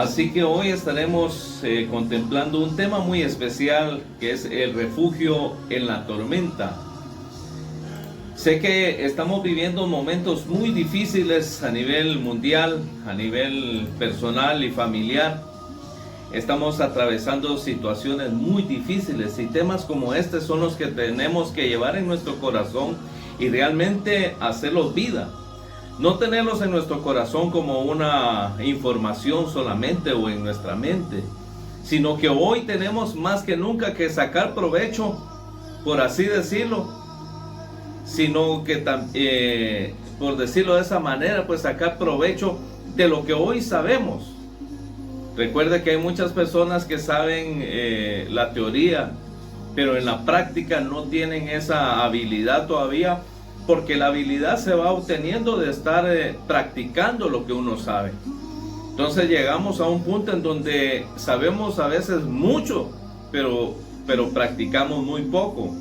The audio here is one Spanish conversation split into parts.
Así que hoy estaremos contemplando un tema muy especial, que es el refugio en la tormenta. Sé que estamos viviendo momentos muy difíciles a nivel mundial, a nivel personal y familiar. Estamos atravesando situaciones muy difíciles y temas como este son los que tenemos que llevar en nuestro corazón y realmente hacerlos vida. No tenerlos en nuestro corazón como una información solamente o en nuestra mente, sino que hoy tenemos más que nunca que sacar provecho, por así decirlo, sino que por decirlo de esa manera, pues sacar provecho de lo que hoy sabemos. Recuerde que hay muchas personas que saben la teoría, pero en la práctica no tienen esa habilidad todavía, porque la habilidad se va obteniendo de estar practicando lo que uno sabe. Entonces llegamos a un punto en donde sabemos a veces mucho, pero practicamos muy poco.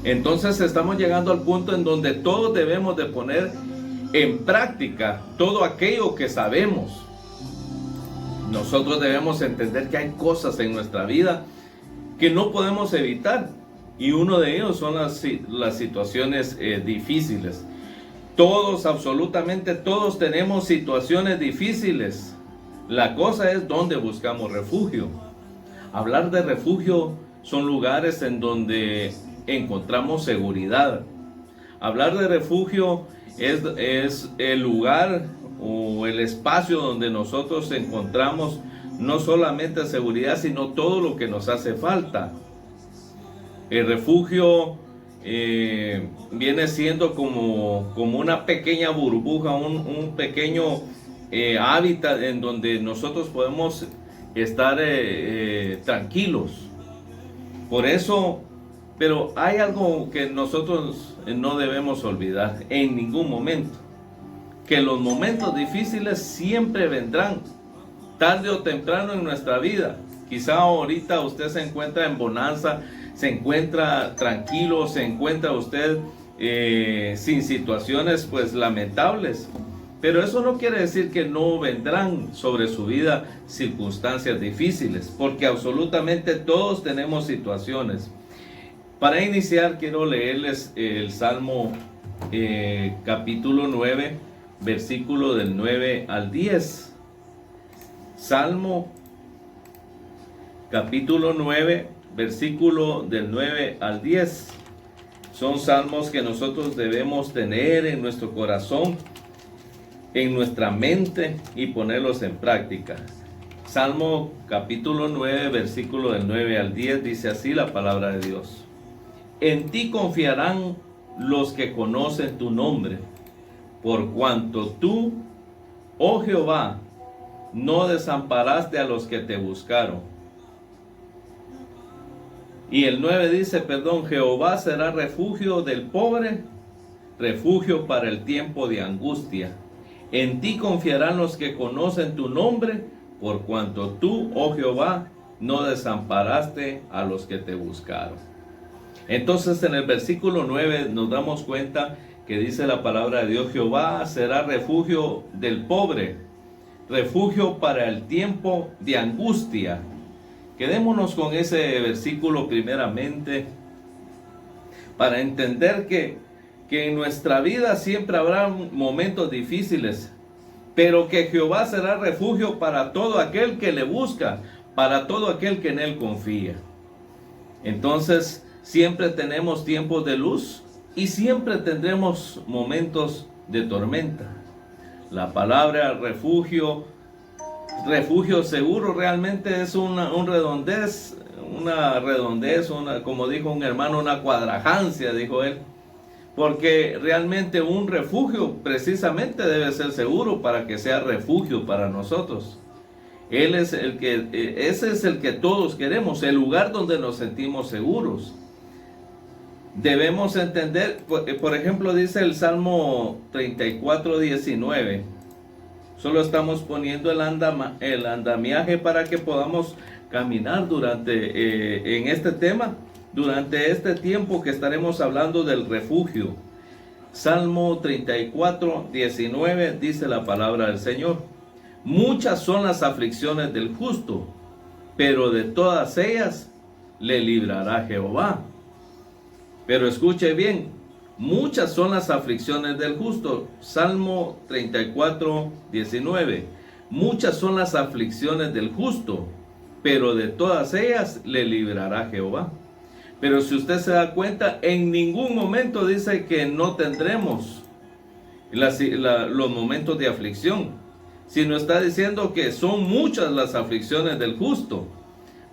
Entonces estamos llegando al punto en donde todos debemos de poner en práctica todo aquello que sabemos. Nosotros debemos entender que hay cosas en nuestra vida que no podemos evitar. Y uno de ellos son las situaciones difíciles. Todos, absolutamente todos tenemos situaciones difíciles. La cosa es dónde buscamos refugio. Hablar de refugio son lugares en donde encontramos seguridad. Hablar de refugio es el lugar o el espacio donde nosotros encontramos no solamente seguridad, sino todo lo que nos hace falta. El refugio viene siendo como una pequeña burbuja, un pequeño hábitat en donde nosotros podemos estar tranquilos. Por eso, pero hay algo que nosotros no debemos olvidar en ningún momento, que los momentos difíciles siempre vendrán, tarde o temprano en nuestra vida. Quizá ahorita usted se encuentra en bonanza, se encuentra tranquilo, se encuentra usted sin situaciones pues lamentables, pero eso no quiere decir que no vendrán sobre su vida circunstancias difíciles, porque absolutamente todos tenemos situaciones. Para iniciar quiero leerles el Salmo capítulo 9, versículo del 9 al 10. Salmo capítulo 9, versículo del 9 al 10. Son salmos que nosotros debemos tener en nuestro corazón, en nuestra mente y ponerlos en práctica. Salmo capítulo 9, versículo del 9 al 10 dice así la palabra de Dios. En ti confiarán los que conocen tu nombre, por cuanto tú, oh Jehová, no desamparaste a los que te buscaron. Y el 9 dice, Jehová será refugio del pobre, refugio para el tiempo de angustia. En ti confiarán los que conocen tu nombre, por cuanto tú, oh Jehová, no desamparaste a los que te buscaron. Entonces en el versículo 9 nos damos cuenta que dice la palabra de Dios, Jehová será refugio del pobre, refugio para el tiempo de angustia. Quedémonos con ese versículo primeramente para entender que en nuestra vida siempre habrá momentos difíciles, pero que Jehová será refugio para todo aquel que le busca, para todo aquel que en él confía. Entonces siempre tenemos tiempos de luz y siempre tendremos momentos de tormenta. La palabra refugio seguro realmente es una redondez, como dijo un hermano, una cuadrajancia, dijo él. Porque realmente un refugio precisamente debe ser seguro para que sea refugio para nosotros. Ese es el que todos queremos, el lugar donde nos sentimos seguros. Debemos entender, por ejemplo, dice el Salmo 34, 19. Solo estamos poniendo el andamiaje para que podamos caminar en este tema, durante este tiempo que estaremos hablando del refugio. Salmo 34, 19 dice la palabra del Señor. Muchas son las aflicciones del justo, pero de todas ellas le librará Jehová. Pero escuche bien, muchas son las aflicciones del justo. Salmo 34, 19. Muchas son las aflicciones del justo, pero de todas ellas le librará Jehová. Pero si usted se da cuenta, en ningún momento dice que no tendremos los momentos de aflicción, sino está diciendo que son muchas las aflicciones del justo.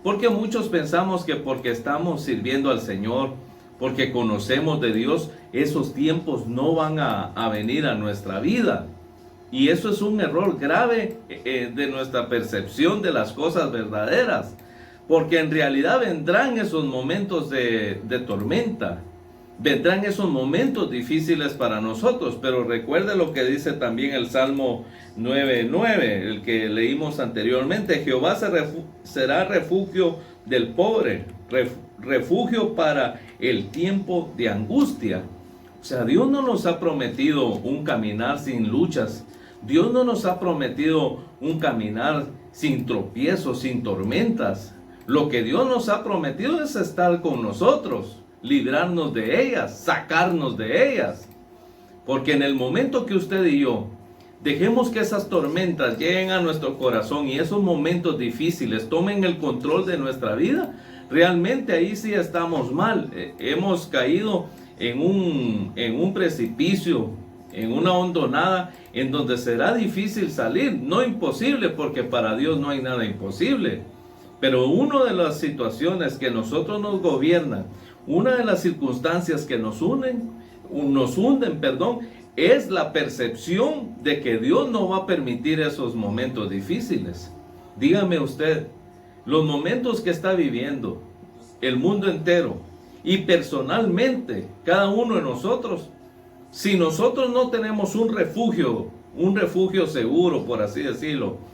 Porque muchos pensamos que porque estamos sirviendo al Señor, porque conocemos de Dios, esos tiempos no van a venir a nuestra vida. Y eso es un error grave de nuestra percepción de las cosas verdaderas. Porque en realidad vendrán esos momentos de tormenta. Vendrán esos momentos difíciles para nosotros. Pero recuerde lo que dice también el Salmo 9:9, el que leímos anteriormente. Jehová será refugio del pobre, refugio para el tiempo de angustia. O sea, Dios no nos ha prometido un caminar sin luchas. Dios no nos ha prometido un caminar sin tropiezos, sin tormentas. Lo que Dios nos ha prometido es estar con nosotros, librarnos de ellas, sacarnos de ellas. Porque en el momento que usted y yo dejemos que esas tormentas lleguen a nuestro corazón y esos momentos difíciles tomen el control de nuestra vida, realmente ahí sí estamos mal. Hemos caído en un precipicio, en una hondonada en donde será difícil salir. No imposible, porque para Dios no hay nada imposible. Pero una de las situaciones que nosotros nos gobiernan, una de las circunstancias que nos hunden, es la percepción de que Dios no va a permitir esos momentos difíciles. Dígame usted, los momentos que está viviendo el mundo entero y personalmente cada uno de nosotros, si nosotros no tenemos un refugio seguro, por así decirlo,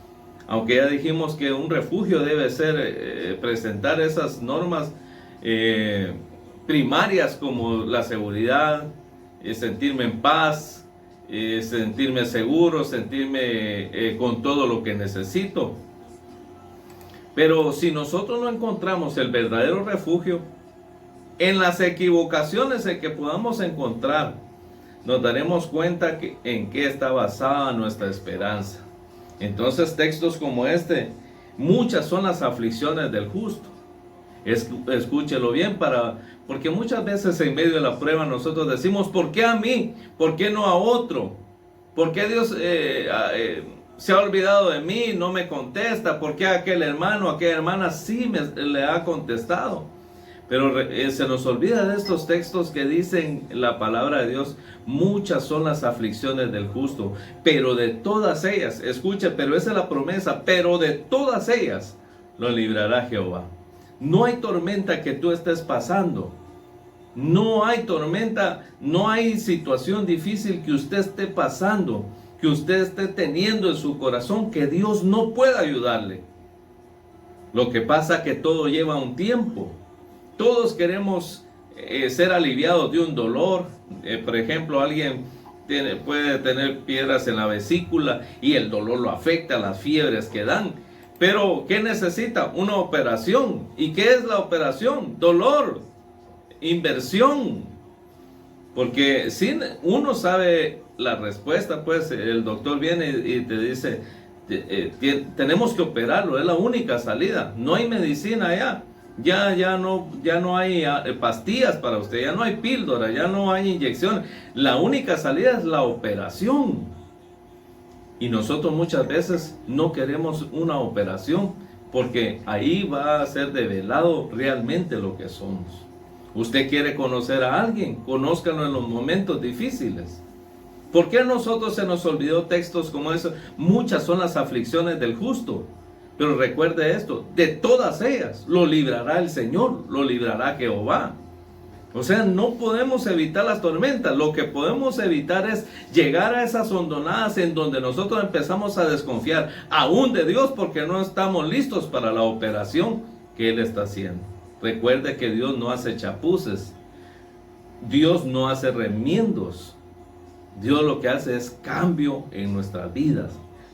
aunque ya dijimos que un refugio debe ser presentar esas normas primarias como la seguridad, sentirme en paz, sentirme seguro, sentirme con todo lo que necesito. Pero si nosotros no encontramos el verdadero refugio, en las equivocaciones en que podamos encontrar, nos daremos cuenta en qué está basada nuestra esperanza. Entonces, textos como este, muchas son las aflicciones del justo. Escúchelo bien, porque muchas veces en medio de la prueba nosotros decimos: ¿por qué a mí? ¿Por qué no a otro? ¿Por qué Dios se ha olvidado de mí? No me contesta. ¿Por qué aquel hermano, aquella hermana sí le ha contestado? Pero se nos olvida de estos textos que dicen la palabra de Dios: muchas son las aflicciones del justo, pero de todas ellas, escuche, pero esa es la promesa, pero de todas ellas lo librará Jehová. No hay tormenta que tú estés pasando, no hay tormenta, no hay situación difícil que usted esté pasando, que usted esté teniendo en su corazón, que Dios no pueda ayudarle. Lo que pasa es que todo lleva un tiempo. Todos queremos ser aliviados de un dolor. Por ejemplo, alguien puede tener piedras en la vesícula y el dolor lo afecta, las fiebres que dan. Pero ¿qué necesita? Una operación. ¿Y qué es la operación? Dolor, inversión. Porque si uno sabe la respuesta, pues el doctor viene y te dice: tenemos que operarlo, es la única salida. No hay medicina ya. Ya no hay pastillas para usted, ya no hay píldora, ya no hay inyección. La única salida es la operación. Y nosotros muchas veces no queremos una operación, porque ahí va a ser develado realmente lo que somos. Usted quiere conocer a alguien, conózcalo en los momentos difíciles. ¿Por qué a nosotros se nos olvidó textos como eso? Muchas son las aflicciones del justo. Pero recuerde esto: de todas ellas lo librará el Señor, lo librará Jehová. O sea, no podemos evitar las tormentas. Lo que podemos evitar es llegar a esas hondonadas en donde nosotros empezamos a desconfiar aún de Dios, porque no estamos listos para la operación que Él está haciendo. Recuerde que Dios no hace chapuces, Dios no hace remiendos. Dios lo que hace es cambio en nuestras vidas.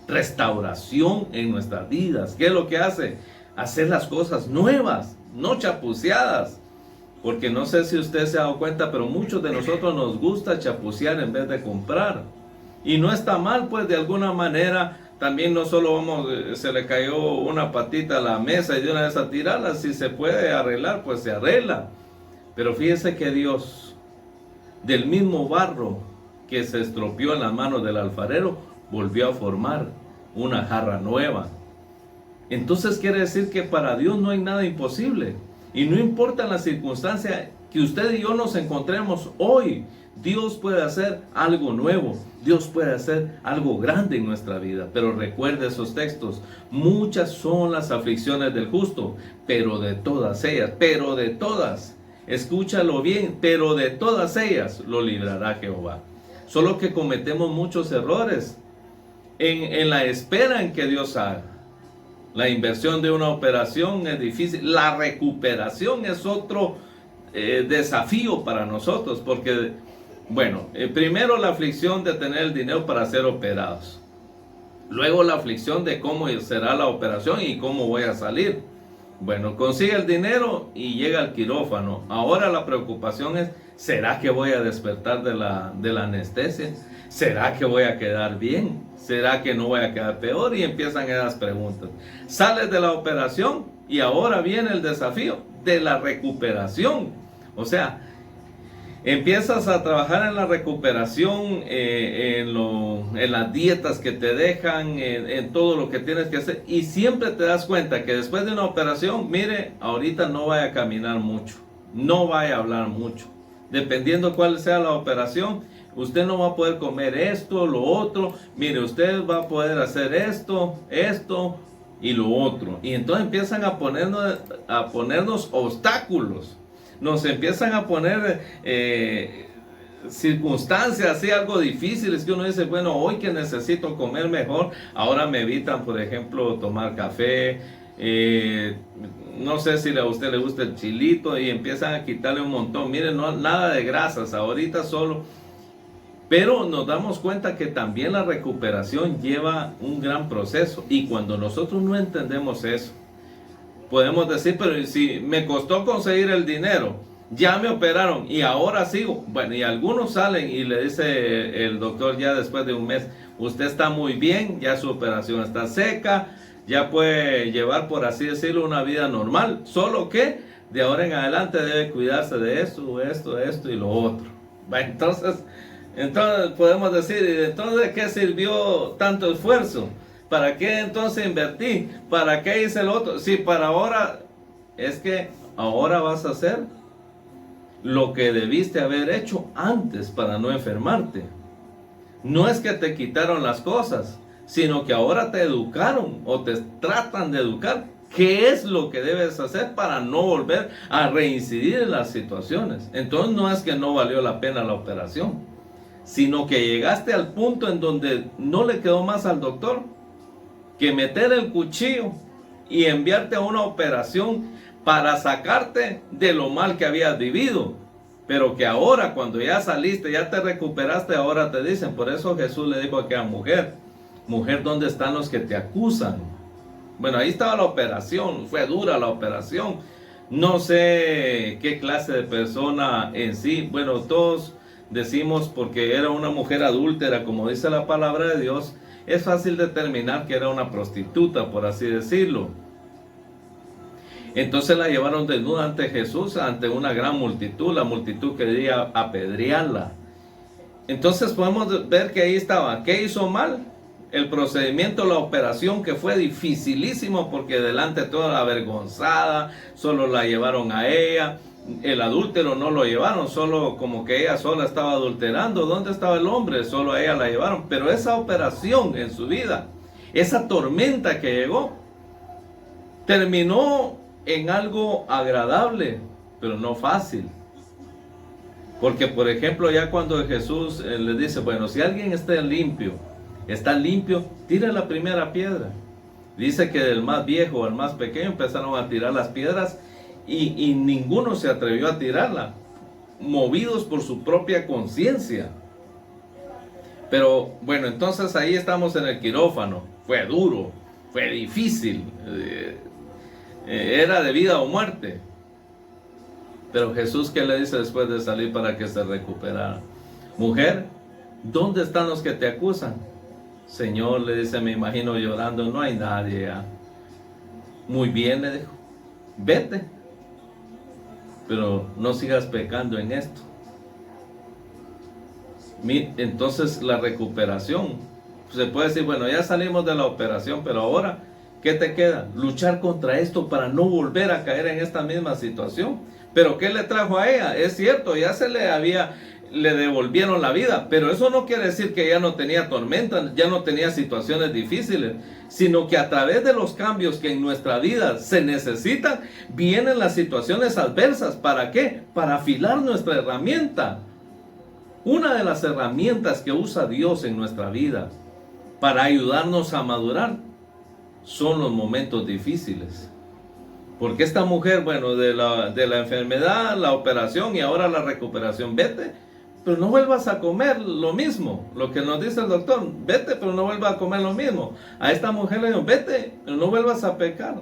restauración en nuestras vidas. ¿Qué es lo que hace? Hacer las cosas nuevas, no chapuceadas. Porque no sé si usted se ha dado cuenta, pero muchos de nosotros nos gusta chapucear en vez de comprar. Y no está mal, pues de alguna manera. También no solo se le cayó una patita a la mesa y de una vez a tirarla. Si se puede arreglar, pues se arregla. Pero fíjese que Dios, del mismo barro que se estropeó en las manos del alfarero, volvió a formar una jarra nueva. Entonces quiere decir que para Dios no hay nada imposible. Y no importa la circunstancia que usted y yo nos encontremos hoy, Dios puede hacer algo nuevo. Dios puede hacer algo grande en nuestra vida. Pero recuerde esos textos. Muchas son las aflicciones del justo, pero de todas ellas, escúchalo bien, pero de todas ellas lo librará Jehová. Solo que cometemos muchos errores en la espera en que Dios haga. La inversión de una operación es difícil. La recuperación es otro desafío para nosotros. Porque, bueno, primero la aflicción de tener el dinero para ser operados. Luego la aflicción de cómo será la operación y cómo voy a salir. Bueno, consigue el dinero y llega al quirófano. Ahora la preocupación es, ¿será que voy a despertar de la anestesia? ¿Será que voy a quedar bien? ¿Será que no voy a quedar peor? Y empiezan esas preguntas. Sales de la operación y ahora viene el desafío de la recuperación. O sea, empiezas a trabajar en la recuperación, en las dietas que te dejan, en todo lo que tienes que hacer. Y siempre te das cuenta que después de una operación, mire, ahorita no vaya a caminar mucho, no vaya a hablar mucho. Dependiendo cuál sea la operación, usted no va a poder comer esto, lo otro. Mire, usted va a poder hacer esto y lo otro. Y entonces empiezan a ponernos obstáculos. Nos empiezan a poner circunstancias así algo difíciles que uno dice, bueno, hoy que necesito comer mejor, ahora me evitan, por ejemplo, tomar café, no sé si a usted le gusta el chilito y empiezan a quitarle un montón. Miren, no, nada de grasas, ahorita solo. Pero nos damos cuenta que también la recuperación lleva un gran proceso. Y cuando nosotros no entendemos eso, podemos decir, pero si me costó conseguir el dinero, ya me operaron y ahora sigo. Bueno, y algunos salen y le dice el doctor ya después de un mes, usted está muy bien, ya su operación está seca, ya puede llevar, por así decirlo, una vida normal. Solo que de ahora en adelante debe cuidarse de esto y lo otro. Bueno, entonces podemos decir, entonces ¿de qué sirvió tanto esfuerzo? ¿Para qué entonces invertí? ¿Para qué hice el otro? Sí, para ahora, es que ahora vas a hacer lo que debiste haber hecho antes para no enfermarte. No es que te quitaron las cosas, sino que ahora te educaron o te tratan de educar. ¿Qué es lo que debes hacer para no volver a reincidir en las situaciones? Entonces no es que no valió la pena la operación, sino que llegaste al punto en donde no le quedó más al doctor que meter el cuchillo y enviarte a una operación para sacarte de lo mal que habías vivido. Pero que ahora, cuando ya saliste, ya te recuperaste, ahora te dicen. Por eso Jesús le dijo a aquella mujer, mujer, ¿dónde están los que te acusan? Bueno, ahí estaba la operación, fue dura la operación. No sé qué clase de persona en sí. Bueno, todos decimos porque era una mujer adúltera, como dice la palabra de Dios, es fácil determinar que era una prostituta, por así decirlo. Entonces la llevaron desnuda ante Jesús, ante una gran multitud, la multitud quería apedrearla. Entonces podemos ver que ahí estaba. ¿Qué hizo mal? El procedimiento, la operación, que fue dificilísimo porque delante toda la avergonzada, solo la llevaron a ella. El adúltero no lo llevaron, solo como que ella sola estaba adulterando. ¿Dónde estaba el hombre? Solo a ella la llevaron. Pero esa operación en su vida, esa tormenta que llegó, terminó en algo agradable, pero no fácil. Porque, por ejemplo, ya cuando Jesús le dice, bueno, si alguien está limpio, tira la primera piedra. Dice que del más viejo al más pequeño empezaron a tirar las piedras y ninguno se atrevió a tirarla, movidos por su propia conciencia. Pero bueno, entonces ahí estamos en el quirófano. Fue duro, fue difícil, era de vida o muerte. Pero Jesús, ¿qué le dice después de salir para que se recuperara? Mujer, ¿dónde están los que te acusan? Señor, le dice, me imagino llorando, no hay nadie ya. Muy bien, le dijo, vete, pero no sigas pecando en esto. Entonces la recuperación, se puede decir, bueno, ya salimos de la operación, pero ahora, ¿qué te queda? Luchar contra esto para no volver a caer en esta misma situación. Pero ¿qué le trajo a ella? Es cierto, ya le devolvieron la vida, pero eso no quiere decir que ya no tenía tormentas, ya no tenía situaciones difíciles, sino que a través de los cambios que en nuestra vida se necesitan, vienen las situaciones adversas. ¿Para qué? Para afilar nuestra herramienta. Una de las herramientas que usa Dios en nuestra vida para ayudarnos a madurar son los momentos difíciles. Porque esta mujer, bueno, de la enfermedad, la operación y ahora la recuperación, vete, pero no vuelvas a comer lo mismo. Lo que nos dice el doctor, vete, pero no vuelvas a comer lo mismo. A esta mujer le dijo, vete, pero no vuelvas a pecar.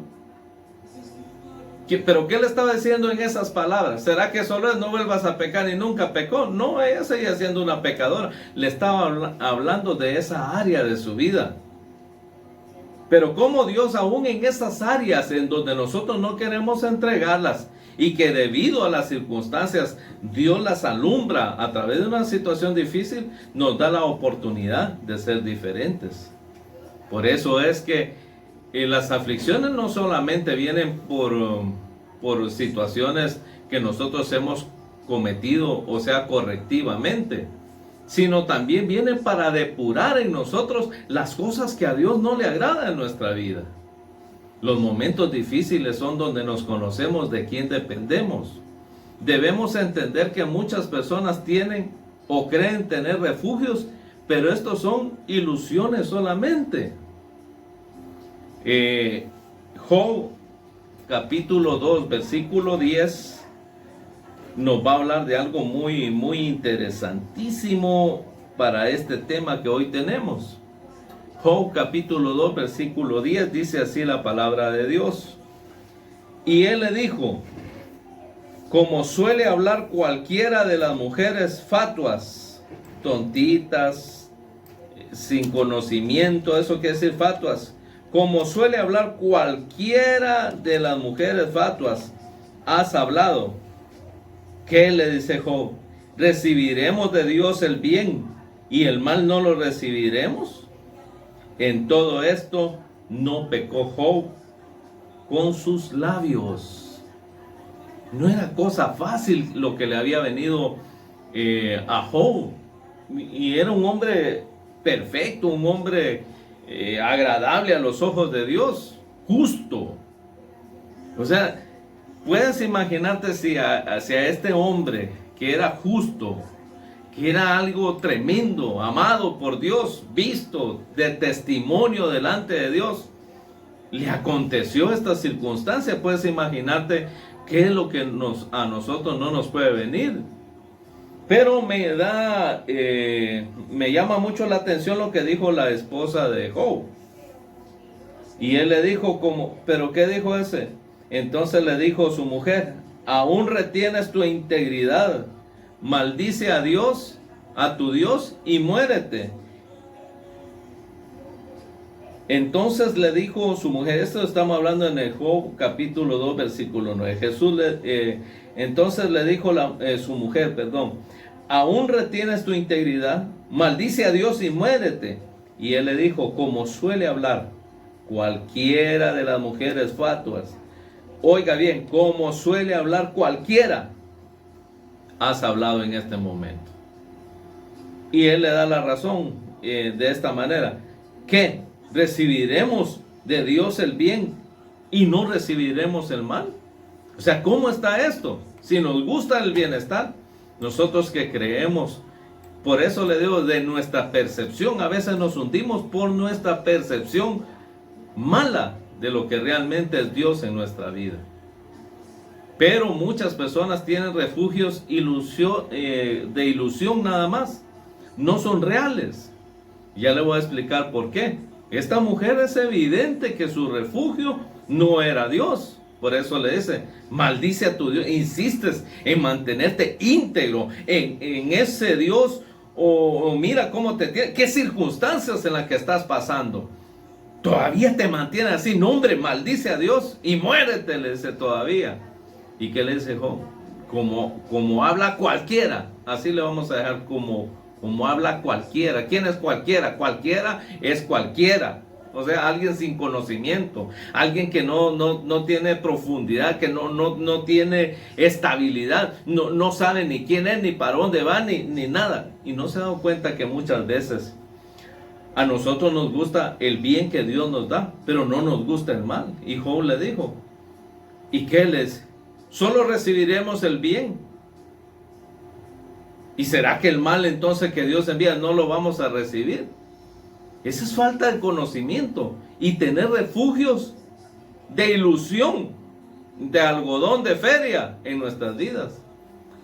¿Pero qué le estaba diciendo en esas palabras? ¿Será que solo es no vuelvas a pecar y nunca pecó? No, ella seguía siendo una pecadora. Le estaba hablando de esa área de su vida. Pero como Dios aún en esas áreas en donde nosotros no queremos entregarlas y que debido a las circunstancias Dios las alumbra a través de una situación difícil, nos da la oportunidad de ser diferentes. Por eso es que las aflicciones no solamente vienen por situaciones que nosotros hemos cometido, o sea, correctivamente, sino también vienen para depurar en nosotros las cosas que a Dios no le agradan en nuestra vida. Los momentos difíciles son donde nos conocemos de quién dependemos. Debemos entender que muchas personas tienen o creen tener refugios, pero estos son ilusiones solamente. Job capítulo 2 versículo 10 nos va a hablar de algo muy interesantísimo para este tema que hoy tenemos. Job capítulo 2 versículo 10 dice así la palabra de Dios: y él le dijo, como suele hablar cualquiera de las mujeres fatuas, tontitas, sin conocimiento, eso quiere decir fatuas, como suele hablar cualquiera de las mujeres fatuas, has hablado. ¿Qué le dice Job? ¿Recibiremos de Dios el bien y el mal no lo recibiremos? En todo esto no pecó Job con sus labios. No era cosa fácil lo que le había venido a Job. Y era un hombre perfecto, un hombre agradable a los ojos de Dios, justo. O sea, puedes imaginarte si hacia este hombre que era justo, que era algo tremendo, amado por Dios, visto de testimonio delante de Dios, le aconteció esta circunstancia. Puedes imaginarte qué es lo que a nosotros no nos puede venir. Pero me llama mucho la atención lo que dijo la esposa de Job. Y él le dijo, ¿pero qué dijo ese? Entonces le dijo su mujer, aún retienes tu integridad, maldice a Dios, a tu Dios, y muérete. Entonces le dijo su mujer, esto estamos hablando en el Job capítulo 2 versículo 9. Entonces le dijo su mujer, aún retienes tu integridad, maldice a Dios y muérete. Y él le dijo, como suele hablar cualquiera de las mujeres fatuas. Oiga bien, como suele hablar cualquiera, has hablado en este momento. Y él le da la razón de esta manera. ¿Qué? ¿Recibiremos de Dios el bien y no recibiremos el mal? O sea, ¿cómo está esto? Si nos gusta el bienestar, nosotros que creemos, por eso le digo, de nuestra percepción, a veces nos hundimos por nuestra percepción mala de lo que realmente es Dios en nuestra vida. Pero muchas personas tienen refugios de ilusión nada más, no son reales. Ya le voy a explicar por qué. Esta mujer es evidente que su refugio no era Dios. Por eso le dice, maldice a tu Dios. Insistes en mantenerte íntegro en ese Dios. O mira cómo te tiene, qué circunstancias en las que estás pasando. Todavía te mantiene así. No, hombre, maldice a Dios y muérete, le dice todavía. ¿Y qué le dice Job? Como habla cualquiera. Así le vamos a dejar como habla cualquiera. ¿Quién es cualquiera? Cualquiera es cualquiera. O sea, alguien sin conocimiento, alguien que no tiene profundidad, que no tiene estabilidad, no sabe ni quién es, ni para dónde va, ni nada. Y no se ha dado cuenta que muchas veces a nosotros nos gusta el bien que Dios nos da, pero no nos gusta el mal. Y Job le dijo, ¿y qué les? Solo recibiremos el bien. ¿Y será que el mal entonces que Dios envía no lo vamos a recibir? Esa es falta de conocimiento y tener refugios de ilusión, de algodón de feria en nuestras vidas.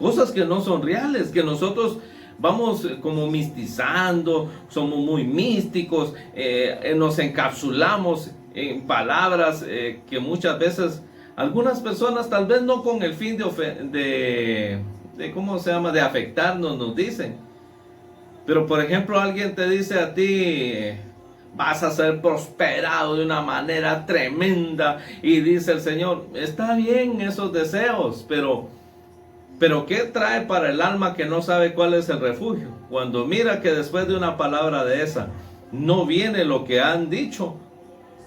Cosas que no son reales, que nosotros vamos como mistizando, somos muy místicos, nos encapsulamos en palabras que muchas veces algunas personas tal vez no con el fin de ¿cómo se llama? De afectarnos, nos dicen. Pero por ejemplo alguien te dice a ti, vas a ser prosperado de una manera tremenda, y dice el Señor, está bien esos deseos, pero ¿qué trae para el alma que no sabe cuál es el refugio? Cuando mira que después de una palabra de esa no viene lo que han dicho,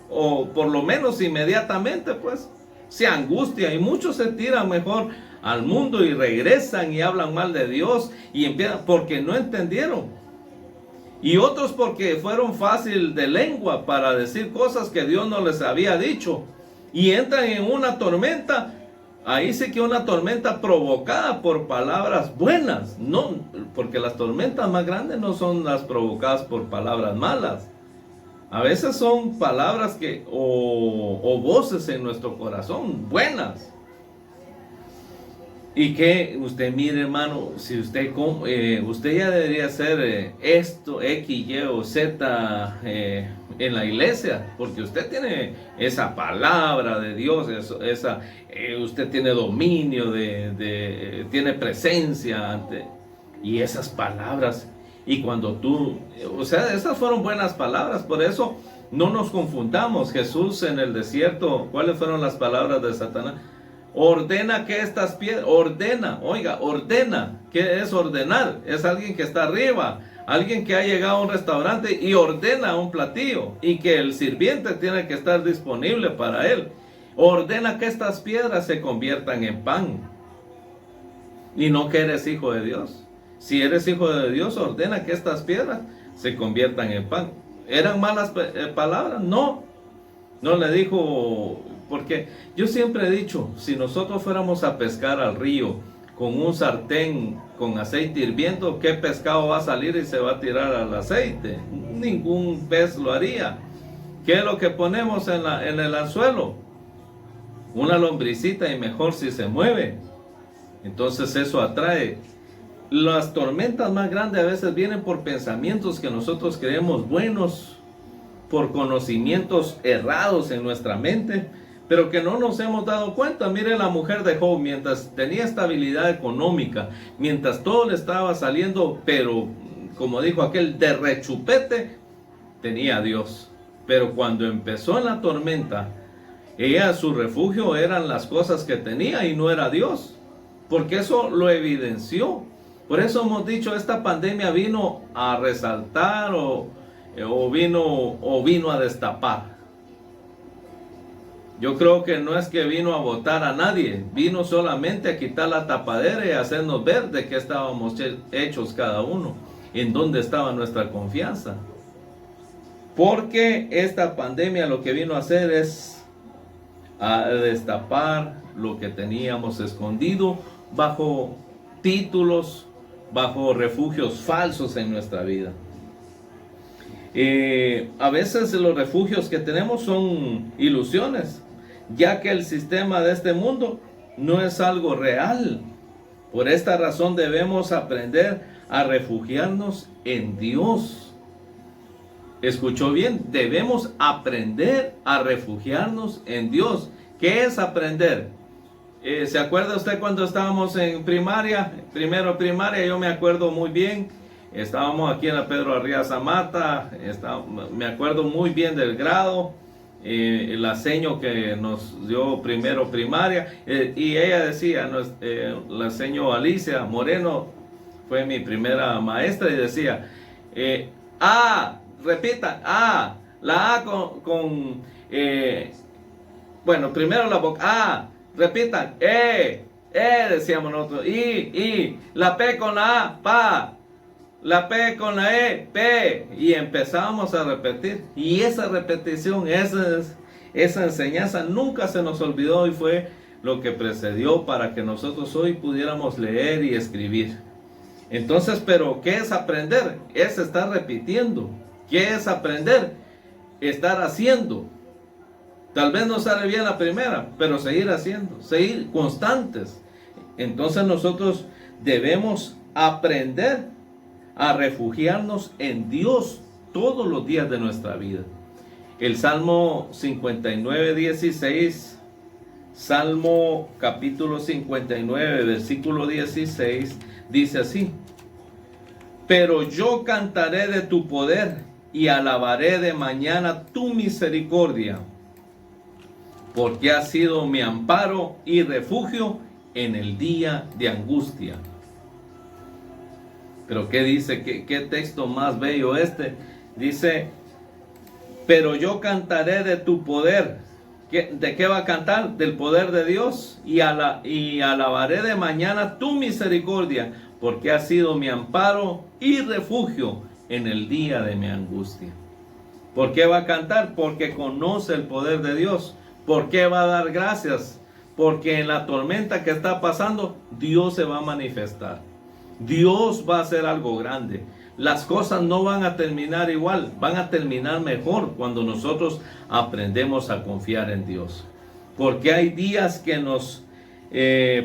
o por lo menos inmediatamente, pues se angustia, y muchos se tiran mejor al mundo y regresan y hablan mal de Dios y empiezan porque no entendieron, y otros porque fueron fácil de lengua para decir cosas que Dios no les había dicho, y entran en una tormenta. Ahí sí que una tormenta provocada por palabras buenas, no, porque las tormentas más grandes no son las provocadas por palabras malas. A veces son palabras o voces en nuestro corazón buenas. Y que usted mire, hermano, si usted ya debería hacer esto, X, Y o Z en la iglesia, porque usted tiene esa palabra de Dios, usted tiene dominio, tiene presencia y esas palabras. Y cuando esas fueron buenas palabras, por eso no nos confundamos. Jesús en el desierto, ¿cuáles fueron las palabras de Satanás? Ordena que estas piedras, ordena, ¿qué es ordenar? Es alguien que está arriba, alguien que ha llegado a un restaurante y ordena un platillo, y que el sirviente tiene que estar disponible para él. Ordena que estas piedras se conviertan en pan, y no que eres hijo de Dios. Si eres hijo de Dios, ordena que estas piedras se conviertan en pan. ¿Eran malas palabras? No le dijo. Porque yo siempre he dicho, si nosotros fuéramos a pescar al río con un sartén con aceite hirviendo, ¿qué pescado va a salir y se va a tirar al aceite? Ningún pez lo haría. ¿Qué es lo que ponemos en el anzuelo? Una lombricita, y mejor si se mueve. Entonces eso atrae. Las tormentas más grandes a veces vienen por pensamientos que nosotros creemos buenos, por conocimientos errados en nuestra mente, pero que no nos hemos dado cuenta. Mire la mujer de Job, mientras tenía estabilidad económica, mientras todo le estaba saliendo, pero como dijo aquel, de rechupete, tenía a Dios. Pero cuando empezó en la tormenta, su refugio eran las cosas que tenía y no era Dios, porque eso lo evidenció. Por eso hemos dicho, esta pandemia vino a resaltar o vino a destapar. Yo creo que no es que vino a botar a nadie, vino solamente a quitar la tapadera y hacernos ver de qué estábamos hechos cada uno, en dónde estaba nuestra confianza. Porque esta pandemia lo que vino a hacer es a destapar lo que teníamos escondido bajo títulos, bajo refugios falsos en nuestra vida. A veces los refugios que tenemos son ilusiones, ya que el sistema de este mundo no es algo real. Por esta razón debemos aprender a refugiarnos en Dios. Escuchó bien, debemos aprender a refugiarnos en Dios. ¿Qué es aprender? ¿Se acuerda usted cuando estábamos en primaria? Primero primaria, yo me acuerdo muy bien. Estábamos aquí en la Pedro Arriaza Mata. Me acuerdo muy bien del grado. La seño que nos dio primero primaria. Y ella decía, la seño Alicia Moreno fue mi primera maestra y decía, repita, la A bueno, primero la boca, repitan, decíamos nosotros, la P con la A, pa, la P con la E, P, y empezamos a repetir, y esa repetición, esa enseñanza nunca se nos olvidó y fue lo que precedió para que nosotros hoy pudiéramos leer y escribir. Entonces, pero ¿qué es aprender? Es estar repitiendo. ¿Qué es aprender? Estar haciendo. Tal vez no sale bien la primera, pero seguir haciendo, seguir constantes. Entonces nosotros debemos aprender a refugiarnos en Dios todos los días de nuestra vida. El Salmo 59:16, Salmo capítulo 59, versículo 16, dice así: pero yo cantaré de tu poder y alabaré de mañana tu misericordia, porque has sido mi amparo y refugio en el día de angustia. Pero ¿qué dice? ¿Qué texto más bello este? Dice, pero yo cantaré de tu poder. ¿De qué va a cantar? Del poder de Dios. Y alabaré de mañana tu misericordia, porque has sido mi amparo y refugio en el día de mi angustia. ¿Por qué va a cantar? Porque conoce el poder de Dios. ¿Por qué va a dar gracias? Porque en la tormenta que está pasando, Dios se va a manifestar. Dios va a hacer algo grande. Las cosas no van a terminar igual, van a terminar mejor cuando nosotros aprendemos a confiar en Dios. Porque hay días que nos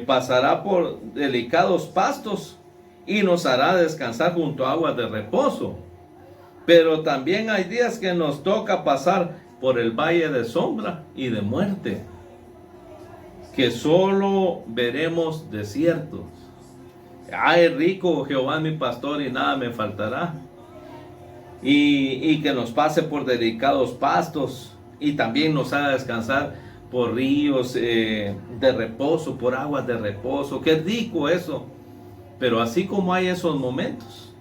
pasará por delicados pastos y nos hará descansar junto a aguas de reposo. Pero también hay días que nos toca pasar por el valle de sombra y de muerte, que solo veremos desiertos. Ay, rico Jehová mi pastor y nada me faltará. Y que nos pase por delicados pastos y también nos haga descansar por ríos de reposo, por aguas de reposo. Qué rico eso. Pero así como hay esos momentos,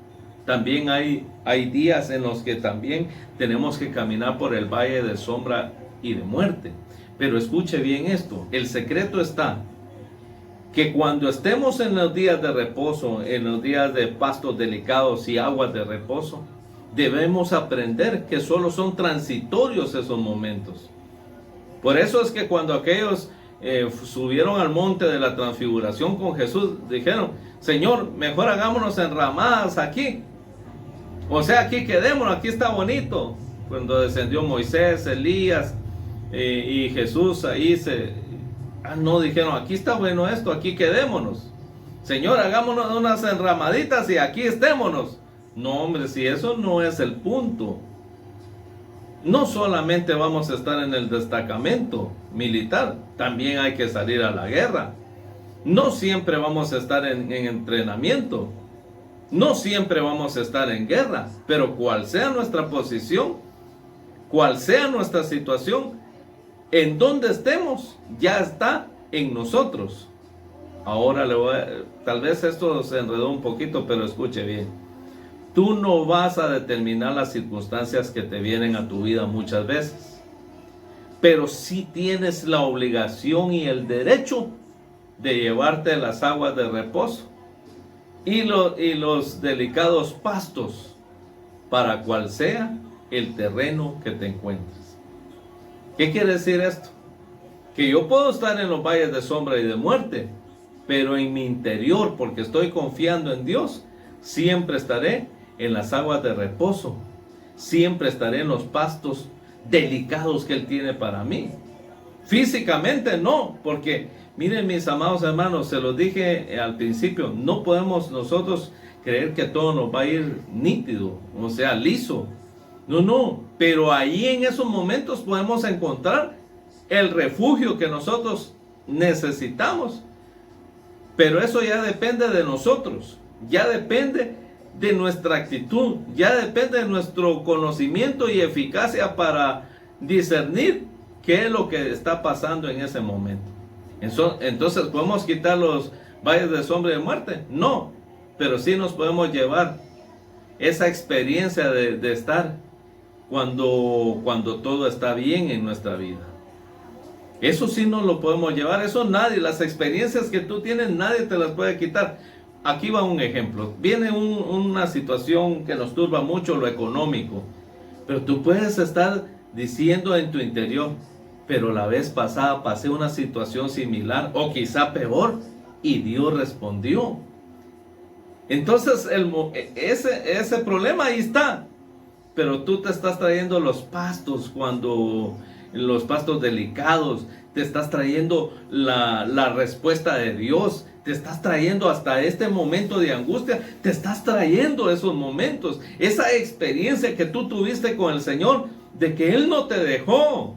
también hay días en los que también tenemos que caminar por el valle de sombra y de muerte. Pero escuche bien esto, el secreto está que cuando estemos en los días de reposo, en los días de pastos delicados y aguas de reposo, debemos aprender que solo son transitorios esos momentos. Por eso es que cuando aquellos subieron al monte de la transfiguración con Jesús, dijeron, Señor, mejor hagámonos enramadas aquí. O sea, aquí quedémonos, aquí está bonito. Cuando descendió Moisés, Elías y Jesús, ahí no, dijeron, aquí está bueno esto, aquí quedémonos. Señor, hagámonos unas enramaditas y aquí estémonos. No, hombre, si eso no es el punto. No solamente vamos a estar en el destacamento militar, también hay que salir a la guerra. No siempre vamos a estar en entrenamiento. No siempre vamos a estar en guerra. Pero cual sea nuestra posición, cual sea nuestra situación, en donde estemos, ya está en nosotros. Ahora tal vez esto se enredó un poquito, pero escuche bien. Tú no vas a determinar las circunstancias que te vienen a tu vida muchas veces, pero sí tienes la obligación y el derecho de llevarte las aguas de reposo y los delicados pastos para cual sea el terreno que te encuentres. ¿Qué quiere decir esto? Que yo puedo estar en los valles de sombra y de muerte, pero en mi interior, porque estoy confiando en Dios, siempre estaré en las aguas de reposo, siempre estaré en los pastos delicados que Él tiene para mí. Físicamente no, porque miren mis amados hermanos, se los dije al principio, no podemos nosotros creer que todo nos va a ir nítido, o sea, liso. No, no, pero ahí en esos momentos podemos encontrar el refugio que nosotros necesitamos. Pero eso ya depende de nosotros, ya depende de nuestra actitud, ya depende de nuestro conocimiento y eficacia para discernir qué es lo que está pasando en ese momento. Entonces, ¿podemos quitar los valles de sombra y de muerte? No, pero sí nos podemos llevar esa experiencia de estar cuando todo está bien en nuestra vida. Eso sí nos lo podemos llevar, eso nadie, las experiencias que tú tienes, nadie te las puede quitar. Aquí va un ejemplo. Viene una situación que nos turba mucho, lo económico. Pero tú puedes estar diciendo en tu interior, pero la vez pasada pasé una situación similar o quizá peor y Dios respondió. Entonces ese problema ahí está. Pero tú te estás trayendo los pastos los pastos delicados, te estás trayendo la respuesta de Dios, te estás trayendo hasta este momento de angustia, te estás trayendo esos momentos, esa experiencia que tú tuviste con el Señor, de que Él no te dejó,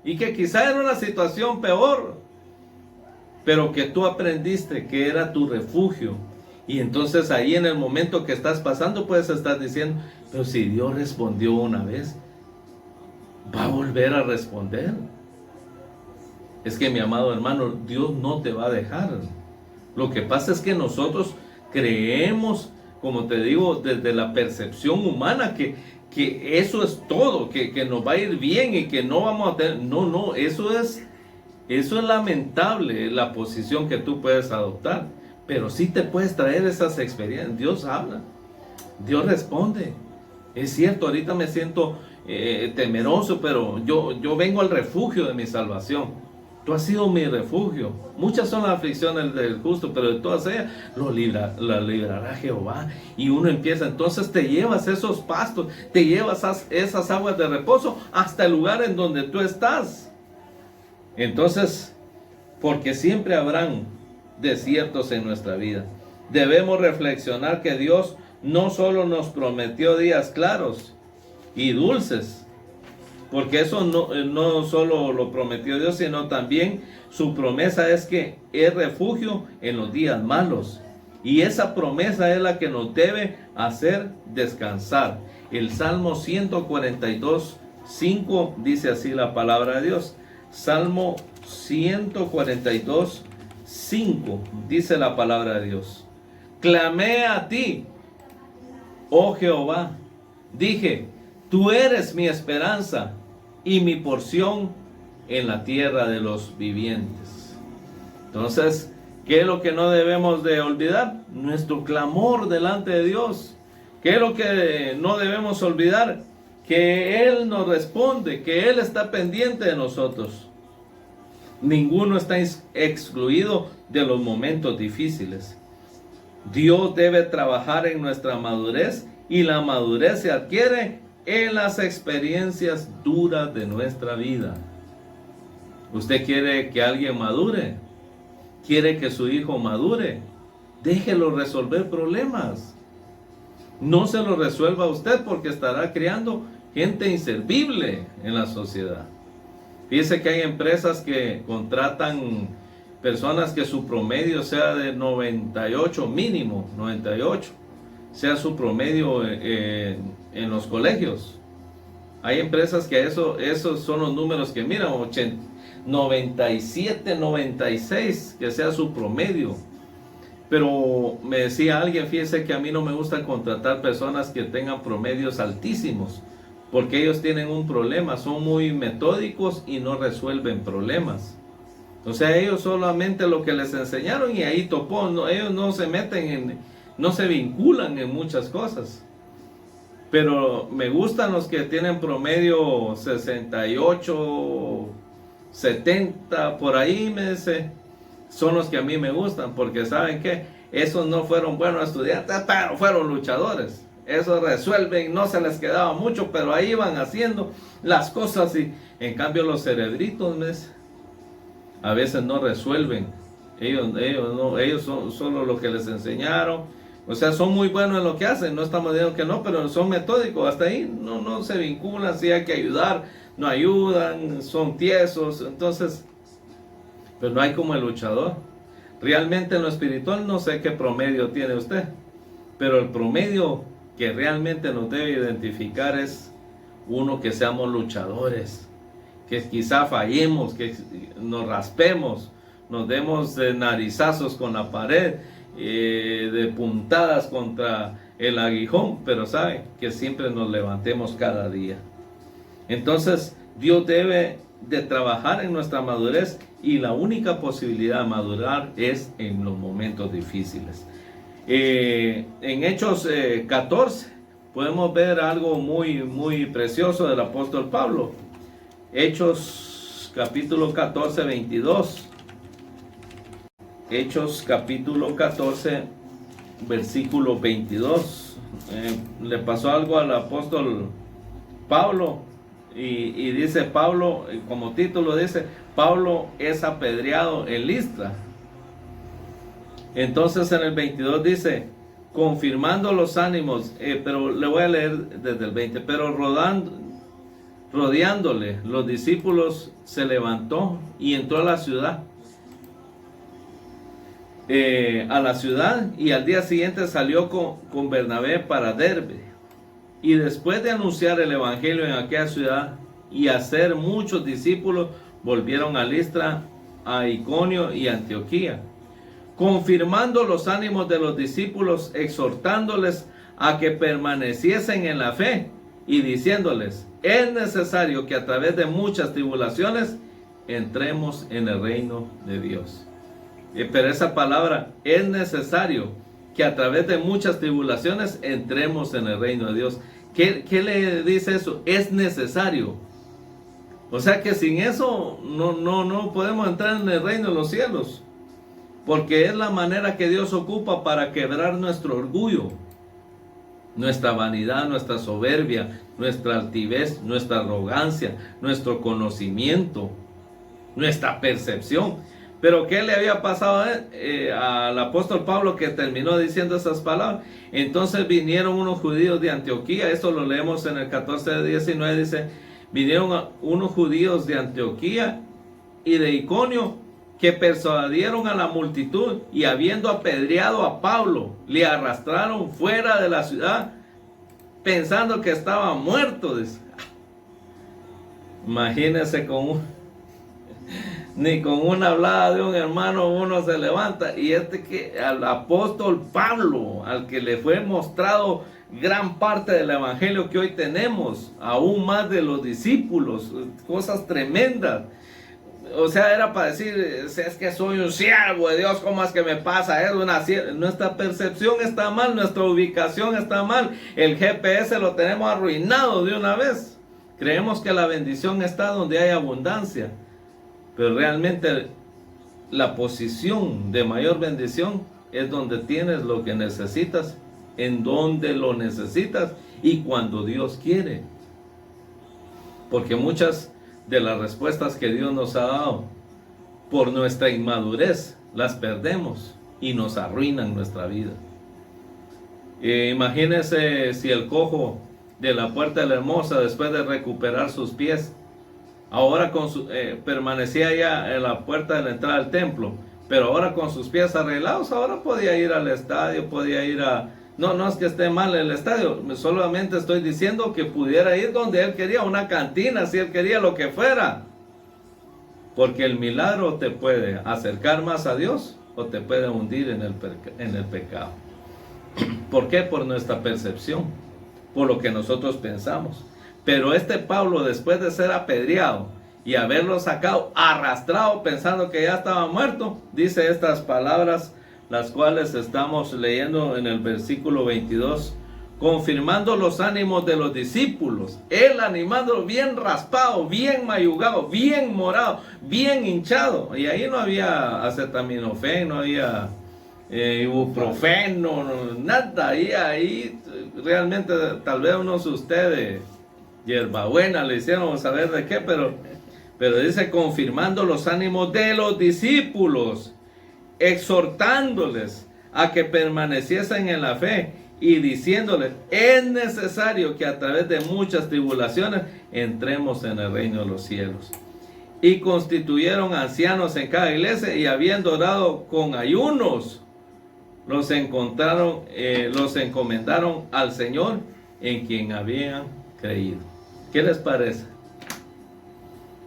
y que quizá era una situación peor, pero que tú aprendiste que era tu refugio. Y entonces ahí en el momento que estás pasando puedes estar diciendo, pero si Dios respondió una vez, va a volver a responder. Es que mi amado hermano, Dios no te va a dejar. Lo que pasa es que nosotros creemos, como te digo, desde la percepción humana, que eso es todo, que nos va a ir bien y que no vamos a tener. No, eso es lamentable, la posición que tú puedes adoptar. Pero sí te puedes traer esas experiencias. Dios habla, Dios responde. Es cierto, ahorita me siento temeroso, pero yo vengo al refugio de mi salvación. Tú has sido mi refugio. Muchas son las aflicciones del justo, pero de todas ellas la librará Jehová. Y uno empieza, entonces te llevas esos pastos, te llevas esas aguas de reposo hasta el lugar en donde tú estás. Entonces, porque siempre habrán desiertos en nuestra vida, debemos reflexionar que Dios no solo nos prometió días claros y dulces, porque eso no solo lo prometió Dios, sino también su promesa es que es refugio en los días malos. Y esa promesa es la que nos debe hacer descansar. El Salmo 142, 5 dice así la palabra de Dios. Salmo 142, 5 dice la palabra de Dios. Clamé a ti, oh Jehová, dije, tú eres mi esperanza y mi porción en la tierra de los vivientes. Entonces, ¿qué es lo que no debemos de olvidar? Nuestro clamor delante de Dios. ¿Qué es lo que no debemos olvidar? Que Él nos responde, que Él está pendiente de nosotros. Ninguno está excluido de los momentos difíciles. Dios debe trabajar en nuestra madurez y la madurez se adquiere en las experiencias duras de nuestra vida. ¿Usted quiere que alguien madure? ¿Quiere que su hijo madure? Déjelo resolver problemas. No se lo resuelva usted porque estará creando gente inservible en la sociedad. Fíjese que hay empresas que contratan personas que su promedio sea de 98 mínimo, 98, sea su promedio en los colegios. Hay empresas que esos son los números que miran, 97, 96, que sea su promedio. Pero me decía alguien, fíjese que a mí no me gusta contratar personas que tengan promedios altísimos, porque ellos tienen un problema, son muy metódicos y no resuelven problemas. O sea, ellos solamente lo que les enseñaron y ahí topó, ellos no se meten no se vinculan en muchas cosas. Pero me gustan los que tienen promedio 68, 70, por ahí me dice, son los que a mí me gustan, porque ¿saben qué? Esos no fueron buenos estudiantes, pero fueron luchadores. Esos resuelven, no se les quedaba mucho, pero ahí iban haciendo las cosas. Y en cambio los cerebritos, ¿ves? A veces no resuelven. Ellos son solo lo que les enseñaron, O sea, son muy buenos en lo que hacen, no estamos diciendo que no, pero son metódicos, hasta ahí no se vinculan, si hay que ayudar, no ayudan, son tiesos, entonces, pero no hay como el luchador. Realmente en lo espiritual no sé qué promedio tiene usted, pero el promedio que realmente nos debe identificar es uno que seamos luchadores, que quizá fallemos, que nos raspemos, nos demos de narizazos con la pared, de puntadas contra el aguijón, pero sabe que siempre nos levantemos cada día. Entonces Dios debe de trabajar en nuestra madurez, y la única posibilidad de madurar es en los momentos difíciles. En Hechos 14 podemos ver algo muy precioso del apóstol Pablo. Hechos capítulo 14, 22. Hechos capítulo 14, versículo 22. Le pasó algo al apóstol Pablo, y dice Pablo, como título dice, Pablo es apedreado en Listra. Entonces en el 22 dice, confirmando los ánimos, pero le voy a leer desde el 20, pero rodeándole los discípulos, se levantó y entró a la ciudad. Y al día siguiente salió con Bernabé para Derbe. Y después de anunciar el evangelio en aquella ciudad y hacer muchos discípulos, volvieron a Listra, a Iconio y Antioquía, confirmando los ánimos de los discípulos, exhortándoles a que permaneciesen en la fe y diciéndoles, es necesario que a través de muchas tribulaciones entremos en el reino de Dios. Pero esa palabra, es necesario que a través de muchas tribulaciones entremos en el reino de Dios. ¿Qué le dice eso? Es necesario. O sea que sin eso no podemos entrar en el reino de los cielos. Porque es la manera que Dios ocupa para quebrar nuestro orgullo, nuestra vanidad, nuestra soberbia, nuestra altivez, nuestra arrogancia, nuestro conocimiento, nuestra percepción. Pero ¿qué le había pasado al apóstol Pablo, que terminó diciendo esas palabras? Entonces vinieron unos judíos de Antioquía, esto lo leemos en el 14:19, dice, vinieron unos judíos de Antioquía y de Iconio, que persuadieron a la multitud, y habiendo apedreado a Pablo, le arrastraron fuera de la ciudad, pensando que estaba muerto. Imagínense ni con una hablada de un hermano uno se levanta. Y que al apóstol Pablo, al que le fue mostrado gran parte del evangelio que hoy tenemos, aún más de los discípulos, cosas tremendas. O sea, era para decir, es que soy un siervo de Dios, ¿cómo es que me pasa eso? Nuestra percepción está mal, nuestra ubicación está mal, el GPS lo tenemos arruinado de una vez. Creemos que la bendición está donde hay abundancia, pero realmente la posición de mayor bendición es donde tienes lo que necesitas, en donde lo necesitas y cuando Dios quiere. Porque muchas de las respuestas que Dios nos ha dado, por nuestra inmadurez, las perdemos y nos arruinan nuestra vida. Imagínense si el cojo de la puerta de la hermosa, después de recuperar sus pies, ahora permanecía ya en la puerta de la entrada al templo, pero ahora con sus pies arreglados, ahora podía ir al estadio, podía ir a... No es que esté mal el estadio, solamente estoy diciendo que pudiera ir donde él quería, una cantina, si él quería, lo que fuera. Porque el milagro te puede acercar más a Dios o te puede hundir en el pecado. ¿Por qué? Por nuestra percepción, por lo que nosotros pensamos. Pero Pablo, después de ser apedreado y haberlo sacado, arrastrado, pensando que ya estaba muerto, dice estas palabras, las cuales estamos leyendo en el versículo 22, confirmando los ánimos de los discípulos, él animándolo, bien raspado, bien mayugado, bien morado, bien hinchado, y ahí no había acetaminofén, no había ibuprofeno, nada, ahí realmente tal vez unos de ustedes, hierbabuena le hicieron saber de qué, pero dice confirmando los ánimos de los discípulos, exhortándoles a que permaneciesen en la fe y diciéndoles: es necesario que a través de muchas tribulaciones entremos en el reino de los cielos. Y constituyeron ancianos en cada iglesia, y habiendo orado con ayunos, los encomendaron al Señor en quien habían creído. ¿Qué les parece?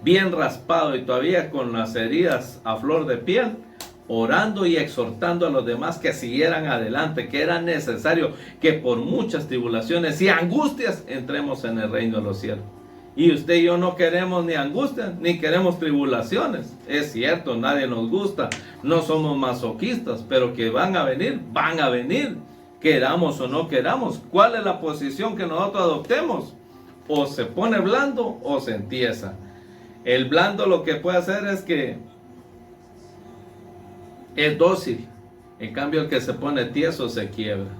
Bien raspado y todavía con las heridas a flor de piel, orando y exhortando a los demás que siguieran adelante, que era necesario que por muchas tribulaciones y angustias entremos en el reino de los cielos. Y usted y yo no queremos ni angustias, ni queremos tribulaciones. Es cierto, nadie nos gusta, no somos masoquistas, pero que van a venir, queramos o no queramos. ¿Cuál es la posición que nosotros adoptemos? O se pone blando o se entiesa. El blando lo que puede hacer es que es dócil, en cambio el que se pone tieso se quiebra.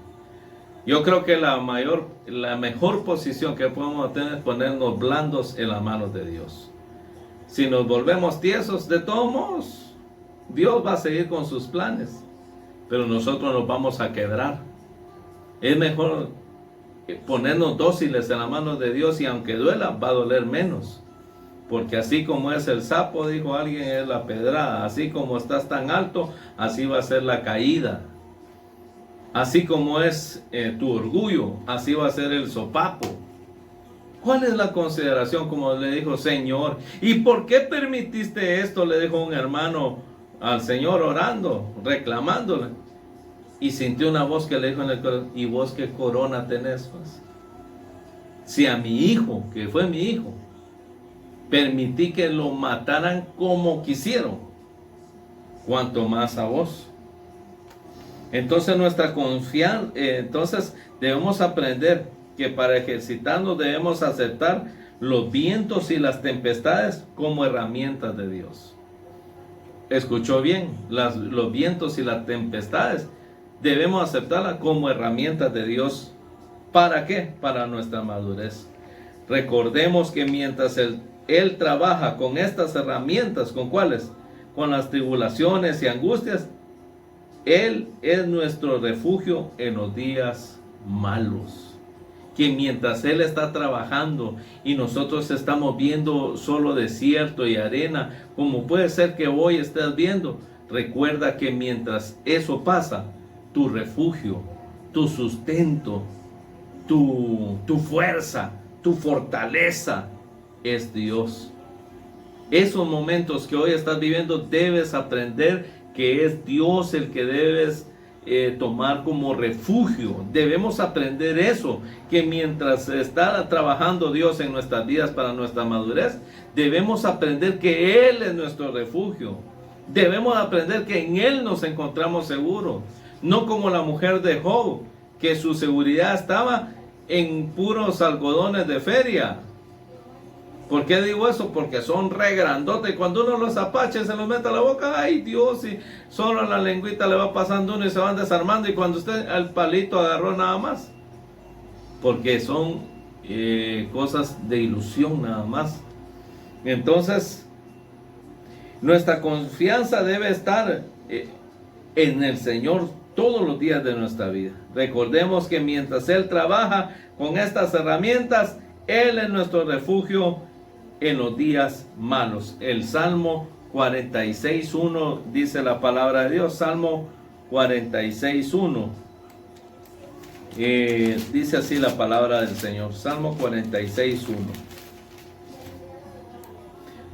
Yo creo que la mejor posición que podemos tener es ponernos blandos en las manos de Dios. Si nos volvemos tiesos, de todos modos, Dios va a seguir con sus planes, pero nosotros nos vamos a quebrar. Es mejor ponernos dóciles en las manos de Dios, y aunque duela, va a doler menos. Porque así como es el sapo, dijo alguien, es la pedrada. Así como estás tan alto, así va a ser la caída. Así como es tu orgullo, así va a ser el sopapo. ¿Cuál es la consideración? Como le dijo: Señor, ¿y por qué permitiste esto? Le dijo un hermano al Señor orando, reclamándole. Y sintió una voz que le dijo en el corazón: ¿y vos qué corona tenés? Pues? Si a mi hijo, que fue mi hijo, permití que lo mataran como quisieron, cuanto más a vos. Entonces nuestra confianza, entonces debemos aprender que para ejercitarnos debemos aceptar los vientos y las tempestades como herramientas de Dios. Escuchó bien, los vientos y las tempestades debemos aceptarlas como herramientas de Dios. ¿Para qué? Para nuestra madurez. Recordemos que mientras Él trabaja con estas herramientas, ¿con cuáles? Con las tribulaciones y angustias. Él es nuestro refugio en los días malos. Que mientras Él está trabajando y nosotros estamos viendo solo desierto y arena, como puede ser que hoy estés viendo, recuerda que mientras eso pasa, tu refugio, tu sustento, tu fuerza, tu fortaleza es Dios. Esos momentos que hoy estás viviendo, debes aprender que es Dios el que debes tomar como refugio. Debemos aprender eso, que mientras está trabajando Dios en nuestras vidas para nuestra madurez, debemos aprender que Él es nuestro refugio. Debemos aprender que en Él nos encontramos seguros. No como la mujer de Job, que su seguridad estaba en puros algodones de feria. ¿Por qué digo eso? Porque son re grandotes. Cuando uno los apache se los mete a la boca, ¡ay Dios! Y solo la lengüita le va pasando uno y se van desarmando. Y cuando usted al palito agarró nada más. Porque son cosas de ilusión nada más. Entonces, nuestra confianza debe estar en el Señor todos los días de nuestra vida. Recordemos que mientras Él trabaja con estas herramientas, Él es nuestro refugio en los días malos. El Salmo 46:1 dice la palabra de Dios. Salmo 46:1 dice así la palabra del Señor. Salmo 46:1.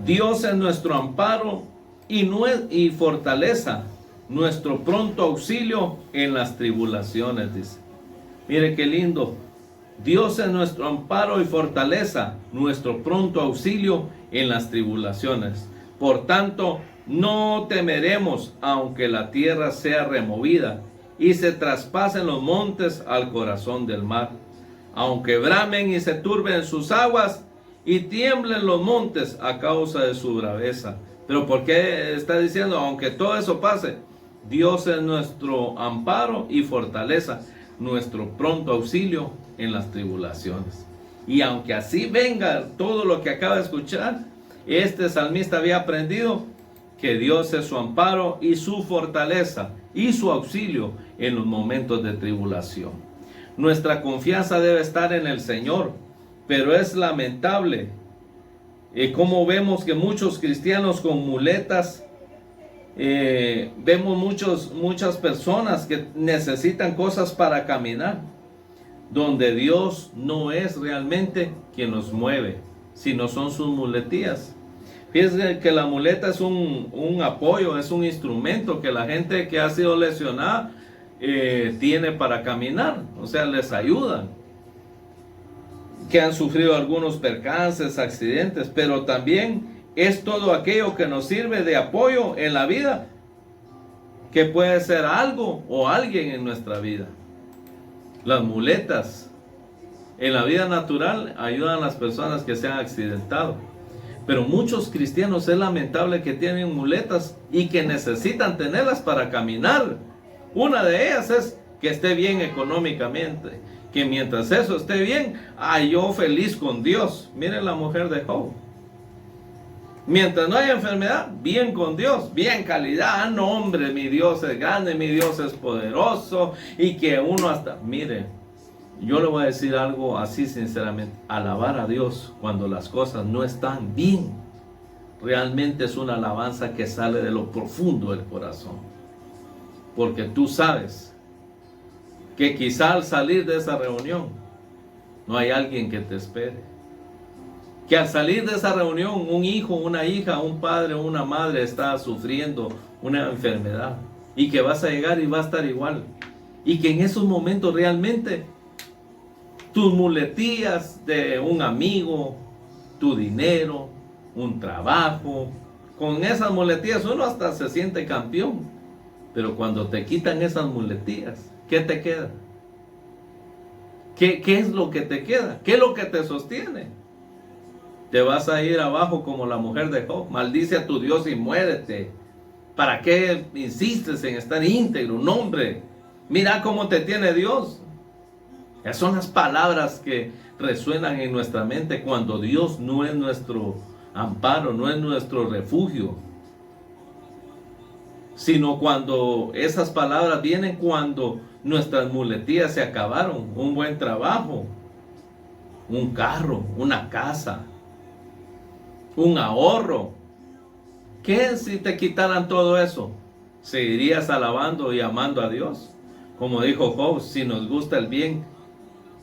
Dios es nuestro amparo y fortaleza, nuestro pronto auxilio en las tribulaciones, dice. Mire qué lindo. Dios es nuestro amparo y fortaleza, nuestro pronto auxilio en las tribulaciones. Por tanto, no temeremos, aunque la tierra sea removida y se traspasen los montes al corazón del mar, aunque bramen y se turben sus aguas y tiemblen los montes a causa de su braveza. Pero ¿por qué está diciendo aunque todo eso pase? Dios es nuestro amparo y fortaleza, nuestro pronto auxilio en las tribulaciones. Y aunque así venga todo lo que acaba de escuchar, este salmista había aprendido que Dios es su amparo y su fortaleza y su auxilio en los momentos de tribulación. Nuestra confianza debe estar en el Señor, pero es lamentable como vemos que muchos cristianos con muletas, vemos muchas personas que necesitan cosas para caminar, donde Dios no es realmente quien nos mueve, sino son sus muletillas. Fíjense que la muleta es un apoyo, es un instrumento que la gente que ha sido lesionada tiene para caminar, o sea, les ayuda. Que han sufrido algunos percances, accidentes, pero también es todo aquello que nos sirve de apoyo en la vida, que puede ser algo o alguien en nuestra vida. Las muletas en la vida natural ayudan a las personas que se han accidentado, pero muchos cristianos es lamentable que tienen muletas y que necesitan tenerlas para caminar. Una de ellas es que esté bien económicamente, que mientras eso esté bien, yo feliz con Dios. Miren la mujer de Job. Mientras no haya enfermedad, bien con Dios, bien calidad. No, hombre, mi Dios es grande, mi Dios es poderoso. Y que uno hasta, mire, yo le voy a decir algo así sinceramente. Alabar a Dios cuando las cosas no están bien, realmente es una alabanza que sale de lo profundo del corazón. Porque tú sabes que quizá al salir de esa reunión no hay alguien que te espere. Que al salir de esa reunión un hijo, una hija, un padre, una madre está sufriendo una enfermedad. Y que vas a llegar y va a estar igual. Y que en esos momentos realmente tus muletillas de un amigo, tu dinero, un trabajo, con esas muletillas uno hasta se siente campeón. Pero cuando te quitan esas muletillas, ¿qué te queda? ¿Qué es lo que te queda? ¿Qué es lo que te sostiene? Te vas a ir abajo como la mujer de Job. Maldice a tu Dios y muérete. ¿Para qué insistes en estar íntegro? No, hombre. Mira cómo te tiene Dios. Esas son las palabras que resuenan en nuestra mente cuando Dios no es nuestro amparo, no es nuestro refugio. Sino cuando esas palabras vienen cuando nuestras muletillas se acabaron. Un buen trabajo, un carro, una casa, un ahorro. ¿Qué si te quitaran todo eso? ¿Seguirías alabando y amando a Dios? Como dijo Job, si nos gusta el bien,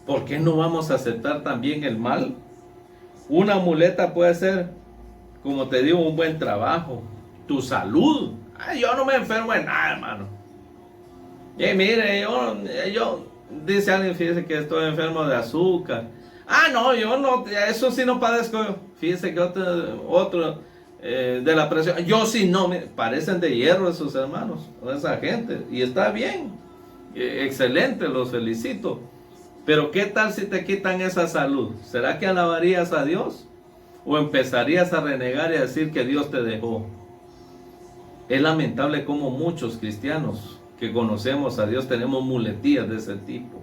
¿por qué no vamos a aceptar también el mal? Una muleta puede ser, como te digo, un buen trabajo, tu salud. Yo no me enfermo de nada, hermano. Mire, yo, dice alguien, fíjese que estoy enfermo de azúcar. No, yo no, eso sí no padezco yo. Fíjese que otro de la presión. Yo sí no, parecen de hierro esos hermanos, esa gente. Y está bien, excelente, los felicito. Pero ¿qué tal si te quitan esa salud? ¿Será que alabarías a Dios? ¿O empezarías a renegar y a decir que Dios te dejó? Es lamentable como muchos cristianos que conocemos a Dios tenemos muletillas de ese tipo.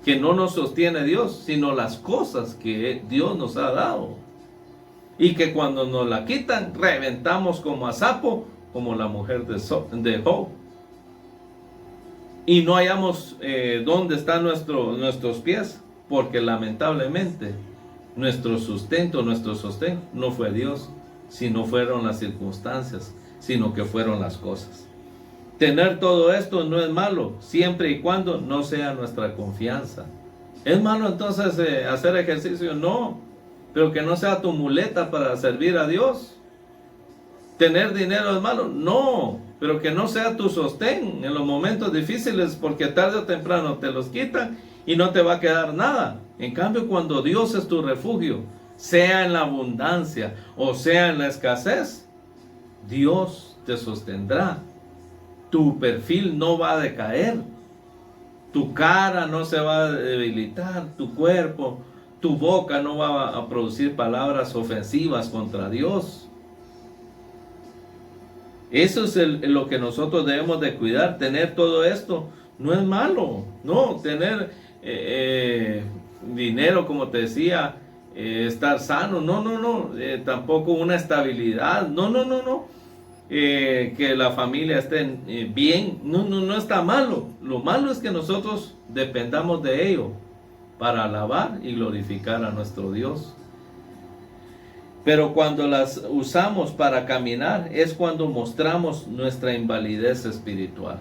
Que no nos sostiene Dios, sino las cosas que Dios nos ha dado. Y que cuando nos la quitan, reventamos como a sapo, como la mujer de Job. Y no hallamos dónde están nuestros pies, porque lamentablemente nuestro sostén no fue Dios, sino fueron las circunstancias, sino que fueron las cosas. Tener todo esto no es malo, siempre y cuando no sea nuestra confianza. ¿Es malo entonces hacer ejercicio? No, pero que no sea tu muleta para servir a Dios. ¿Tener dinero es malo? No, pero que no sea tu sostén en los momentos difíciles, porque tarde o temprano te los quitan y no te va a quedar nada. En cambio, cuando Dios es tu refugio, sea en la abundancia o sea en la escasez, Dios te sostendrá. Tu perfil no va a decaer, tu cara no se va a debilitar, tu cuerpo, tu boca no va a producir palabras ofensivas contra Dios. Eso es lo que nosotros debemos de cuidar. Tener todo esto no es malo, no, tener dinero, como te decía, estar sano, no, tampoco una estabilidad, no, que la familia esté bien. No está malo. Lo malo es que nosotros dependamos de ello para alabar y glorificar a nuestro Dios. Pero cuando las usamos para caminar es cuando mostramos nuestra invalidez espiritual.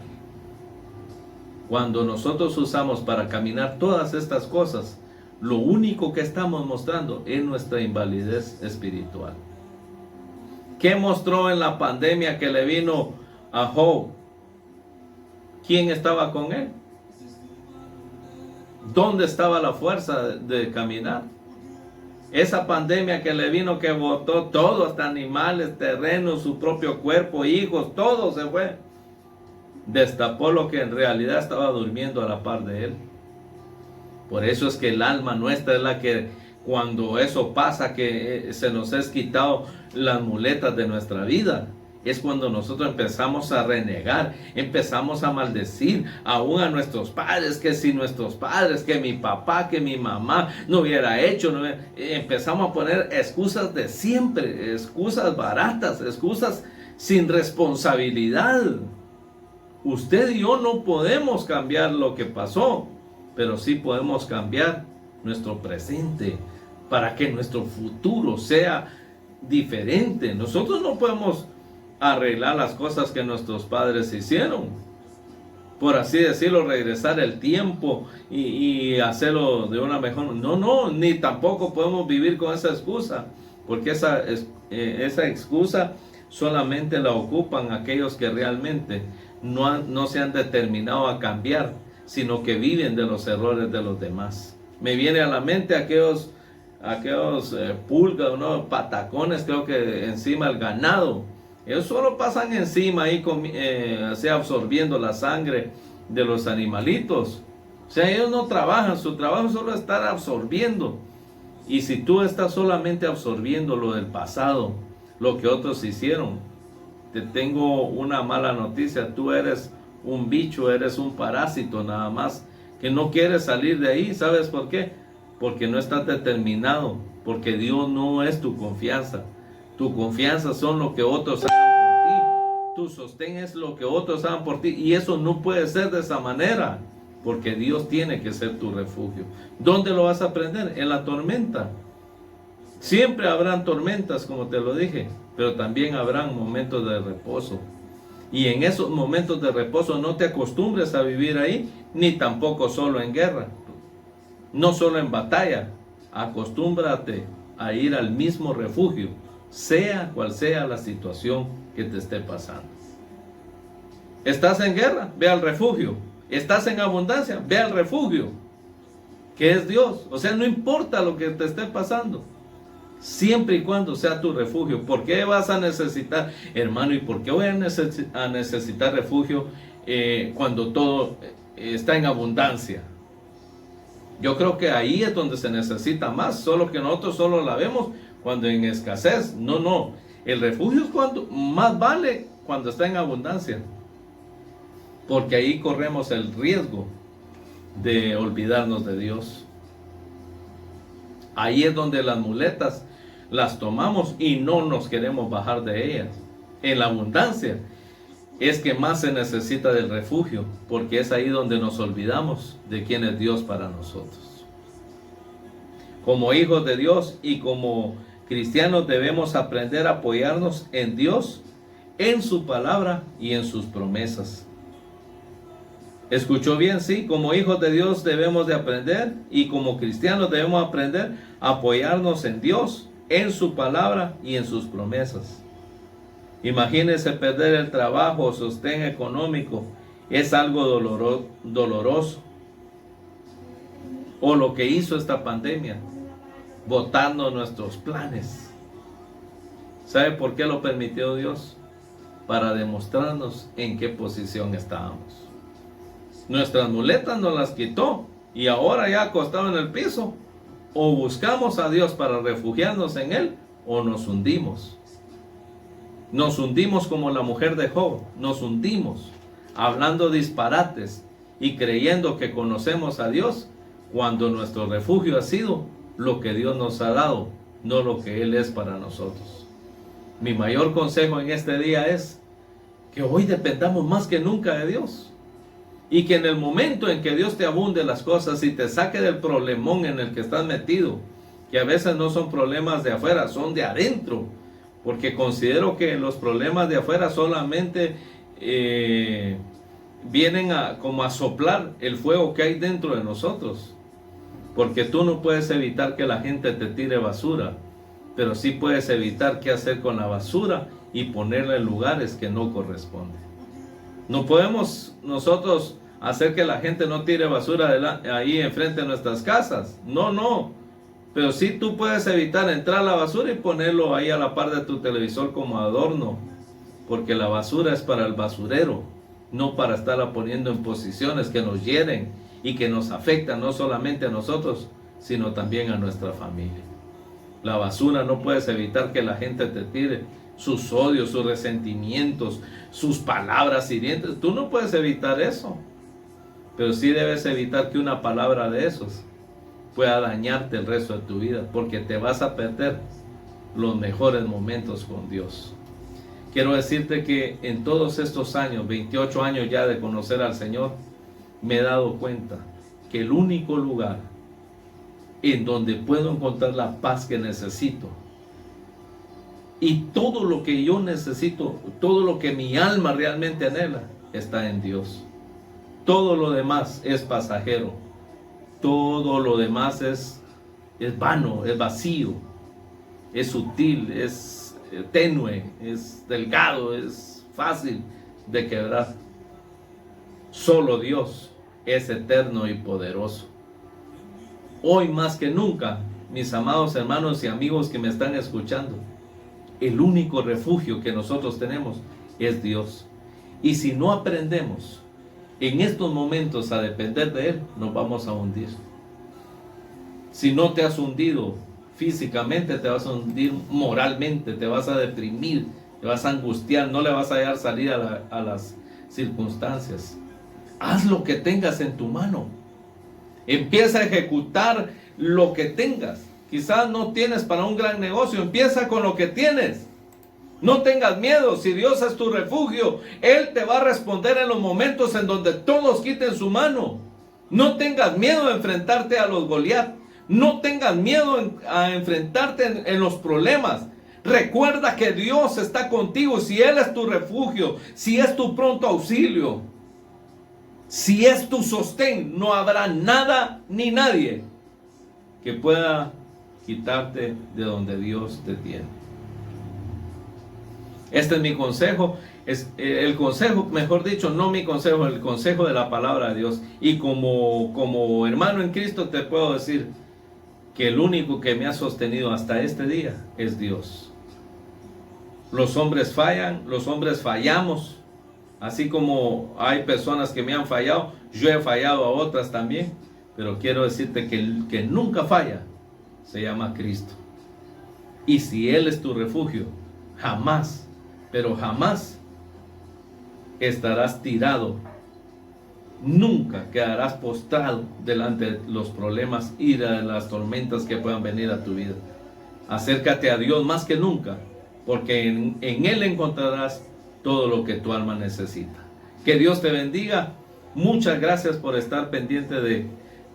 Cuando nosotros usamos para caminar todas estas cosas, lo único que estamos mostrando es nuestra invalidez espiritual. ¿Qué mostró en la pandemia que le vino a Job? ¿Quién estaba con él? ¿Dónde estaba la fuerza de caminar? Esa pandemia que le vino, que botó todo, hasta animales, terrenos, su propio cuerpo, hijos, todo se fue. Destapó lo que en realidad estaba durmiendo a la par de él. Por eso es que el alma nuestra es la que, cuando eso pasa, que se nos es quitado las muletas de nuestra vida, es cuando nosotros empezamos a renegar, empezamos a maldecir aún a nuestros padres, que si nuestros padres, que mi papá, que mi mamá no hubiera hecho, empezamos a poner excusas de siempre, excusas baratas, excusas sin responsabilidad. Usted y yo no podemos cambiar lo que pasó, pero sí podemos cambiar nuestro presente para que nuestro futuro sea diferente. Nosotros no podemos arreglar las cosas que nuestros padres hicieron, por así decirlo, regresar el tiempo y hacerlo de una mejor. No, ni tampoco podemos vivir con esa excusa, porque esa excusa solamente la ocupan aquellos que realmente no se han determinado a cambiar, sino que viven de los errores de los demás. Me viene a la mente aquellos pulgas, ¿no? Patacones, creo que encima del ganado. Ellos solo pasan encima ahí, así absorbiendo la sangre de los animalitos. O sea, ellos no trabajan, su trabajo es solo estar absorbiendo. Y si tú estás solamente absorbiendo lo del pasado, lo que otros hicieron, te tengo una mala noticia: tú eres un bicho, eres un parásito nada más, que no quieres salir de ahí. ¿Sabes por qué? Porque no estás determinado, porque Dios no es tu confianza. Tu confianza son lo que otros hagan por ti. Tu sostén es lo que otros hagan por ti. Y eso no puede ser de esa manera, porque Dios tiene que ser tu refugio. ¿Dónde lo vas a aprender? En la tormenta. Siempre habrán tormentas, como te lo dije, pero también habrán momentos de reposo. Y en esos momentos de reposo no te acostumbres a vivir ahí, ni tampoco solo en guerra, no solo en batalla. Acostúmbrate a ir al mismo refugio, sea cual sea la situación que te esté pasando. ¿Estás en guerra? Ve al refugio. ¿Estás en abundancia? Ve al refugio, que es Dios. O sea, no importa lo que te esté pasando, siempre y cuando sea tu refugio. ¿Por qué vas a necesitar, hermano, y por qué voy a necesitar refugio cuando todo está en abundancia? Yo creo que ahí es donde se necesita más, solo que nosotros solo la vemos cuando en escasez. No, el refugio es cuando más vale, cuando está en abundancia, porque ahí corremos el riesgo de olvidarnos de Dios. Ahí es donde las muletas las tomamos y no nos queremos bajar de ellas. En la abundancia es que más se necesita del refugio, porque es ahí donde nos olvidamos de quién es Dios para nosotros. Como hijos de Dios y como cristianos debemos aprender a apoyarnos en Dios, en su palabra y en sus promesas. ¿Escuchó bien? Sí, como hijos de Dios debemos de aprender, y como cristianos debemos aprender a apoyarnos en Dios, en su palabra y en sus promesas. Imagínense perder el trabajo o sostén económico, es algo doloroso. O lo que hizo esta pandemia, botando nuestros planes. ¿Sabe por qué lo permitió Dios? Para demostrarnos en qué posición estábamos. Nuestras muletas nos las quitó y ahora ya acostado en el piso, o buscamos a Dios para refugiarnos en Él, o nos hundimos. Nos hundimos como la mujer de Job, nos hundimos hablando disparates y creyendo que conocemos a Dios, cuando nuestro refugio ha sido lo que Dios nos ha dado, no lo que Él es para nosotros. Mi mayor consejo en este día es que hoy dependamos más que nunca de Dios. Y que en el momento en que Dios te abunde las cosas y te saque del problemón en el que estás metido, que a veces no son problemas de afuera, son de adentro, porque considero que los problemas de afuera solamente vienen como a soplar el fuego que hay dentro de nosotros, porque tú no puedes evitar que la gente te tire basura, pero sí puedes evitar qué hacer con la basura y ponerla en lugares que no corresponden. No podemos nosotros hacer que la gente no tire basura ahí enfrente de nuestras casas. No. Pero sí tú puedes evitar entrar a la basura y ponerlo ahí a la par de tu televisor como adorno. Porque la basura es para el basurero, no para estarla poniendo en posiciones que nos hieren y que nos afectan no solamente a nosotros, sino también a nuestra familia. La basura no puedes evitar que la gente te tire sus odios, sus resentimientos, sus palabras hirientes. Tú no puedes evitar eso. Pero sí debes evitar que una palabra de esos pueda dañarte el resto de tu vida, porque te vas a perder los mejores momentos con Dios. Quiero decirte que en todos estos años, 28 años ya de conocer al Señor, me he dado cuenta que el único lugar en donde puedo encontrar la paz que necesito y todo lo que yo necesito, todo lo que mi alma realmente anhela, está en Dios. Todo lo demás es pasajero. Todo lo demás es vano, es vacío, es sutil, es tenue, es delgado, es fácil de quebrar. Solo Dios es eterno y poderoso. Hoy más que nunca, mis amados hermanos y amigos que me están escuchando, el único refugio que nosotros tenemos es Dios. Y si no aprendemos en estos momentos a depender de Él, nos vamos a hundir. Si no te has hundido físicamente, te vas a hundir moralmente, te vas a deprimir, te vas a angustiar, no le vas a hallar salida a las circunstancias. Haz lo que tengas en tu mano. Empieza a ejecutar lo que tengas. Quizás no tienes para un gran negocio, empieza con lo que tienes. No tengas miedo, si Dios es tu refugio, Él te va a responder en los momentos en donde todos quiten su mano. No tengas miedo de enfrentarte a los Goliat. No tengas miedo a enfrentarte en los problemas. Recuerda que Dios está contigo. Si Él es tu refugio, si es tu pronto auxilio, si es tu sostén, no habrá nada ni nadie que pueda quitarte de donde Dios te tiene. Este es mi consejo, es el consejo, mejor dicho, no mi consejo, el consejo de la palabra de Dios. Y como hermano en Cristo te puedo decir que el único que me ha sostenido hasta este día es Dios. Los hombres fallan, los hombres fallamos, así como hay personas que me han fallado, yo he fallado a otras también, pero quiero decirte que el que nunca falla se llama Cristo. Y si Él es tu refugio, jamás, pero jamás estarás tirado, nunca quedarás postrado delante de los problemas y de las tormentas que puedan venir a tu vida. Acércate a Dios más que nunca, porque en Él encontrarás todo lo que tu alma necesita. Que Dios te bendiga. Muchas gracias por estar pendiente de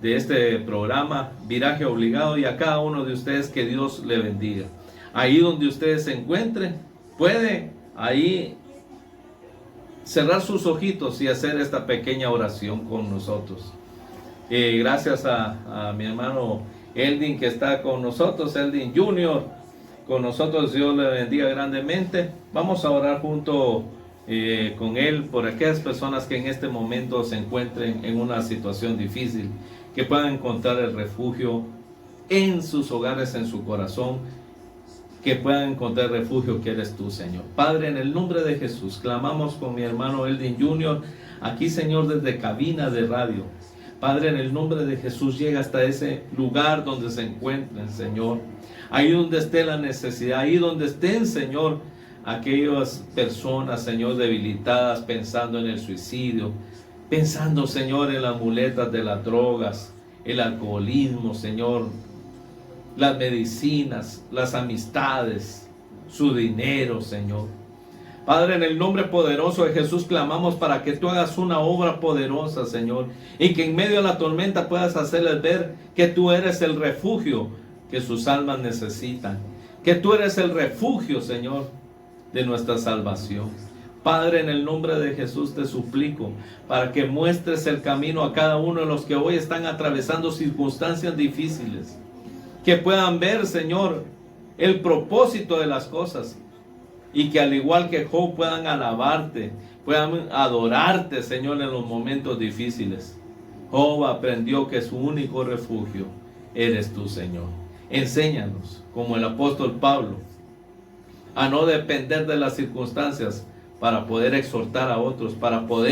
este programa Viraje Obligado, y a cada uno de ustedes que Dios le bendiga. Ahí donde ustedes se encuentren, puede ahí cerrar sus ojitos y hacer esta pequeña oración con nosotros. Gracias a mi hermano Eldin que está con nosotros, Eldin Junior, con nosotros. Dios le bendiga grandemente. Vamos a orar junto con él por aquellas personas que en este momento se encuentren en una situación difícil, que puedan encontrar el refugio en sus hogares, en su corazón, que puedan encontrar refugio que eres tú, Señor. Padre, en el nombre de Jesús, clamamos con mi hermano Eldin Junior, aquí, Señor, desde cabina de radio. Padre, en el nombre de Jesús, llega hasta ese lugar donde se encuentren, Señor. Ahí donde esté la necesidad, ahí donde estén, Señor, aquellas personas, Señor, debilitadas, pensando en el suicidio, pensando, Señor, en las muletas de las drogas, el alcoholismo, Señor, las medicinas, las amistades, su dinero, Señor. Padre, en el nombre poderoso de Jesús clamamos para que tú hagas una obra poderosa, Señor, y que en medio de la tormenta puedas hacerles ver que tú eres el refugio que sus almas necesitan, que tú eres el refugio, Señor, de nuestra salvación. Padre, en el nombre de Jesús te suplico para que muestres el camino a cada uno de los que hoy están atravesando circunstancias difíciles, que puedan ver, Señor, el propósito de las cosas, y que al igual que Job puedan alabarte, puedan adorarte, Señor, en los momentos difíciles. Job aprendió que su único refugio eres tú, Señor. Enséñanos, como el apóstol Pablo, a no depender de las circunstancias para poder exhortar a otros, para poder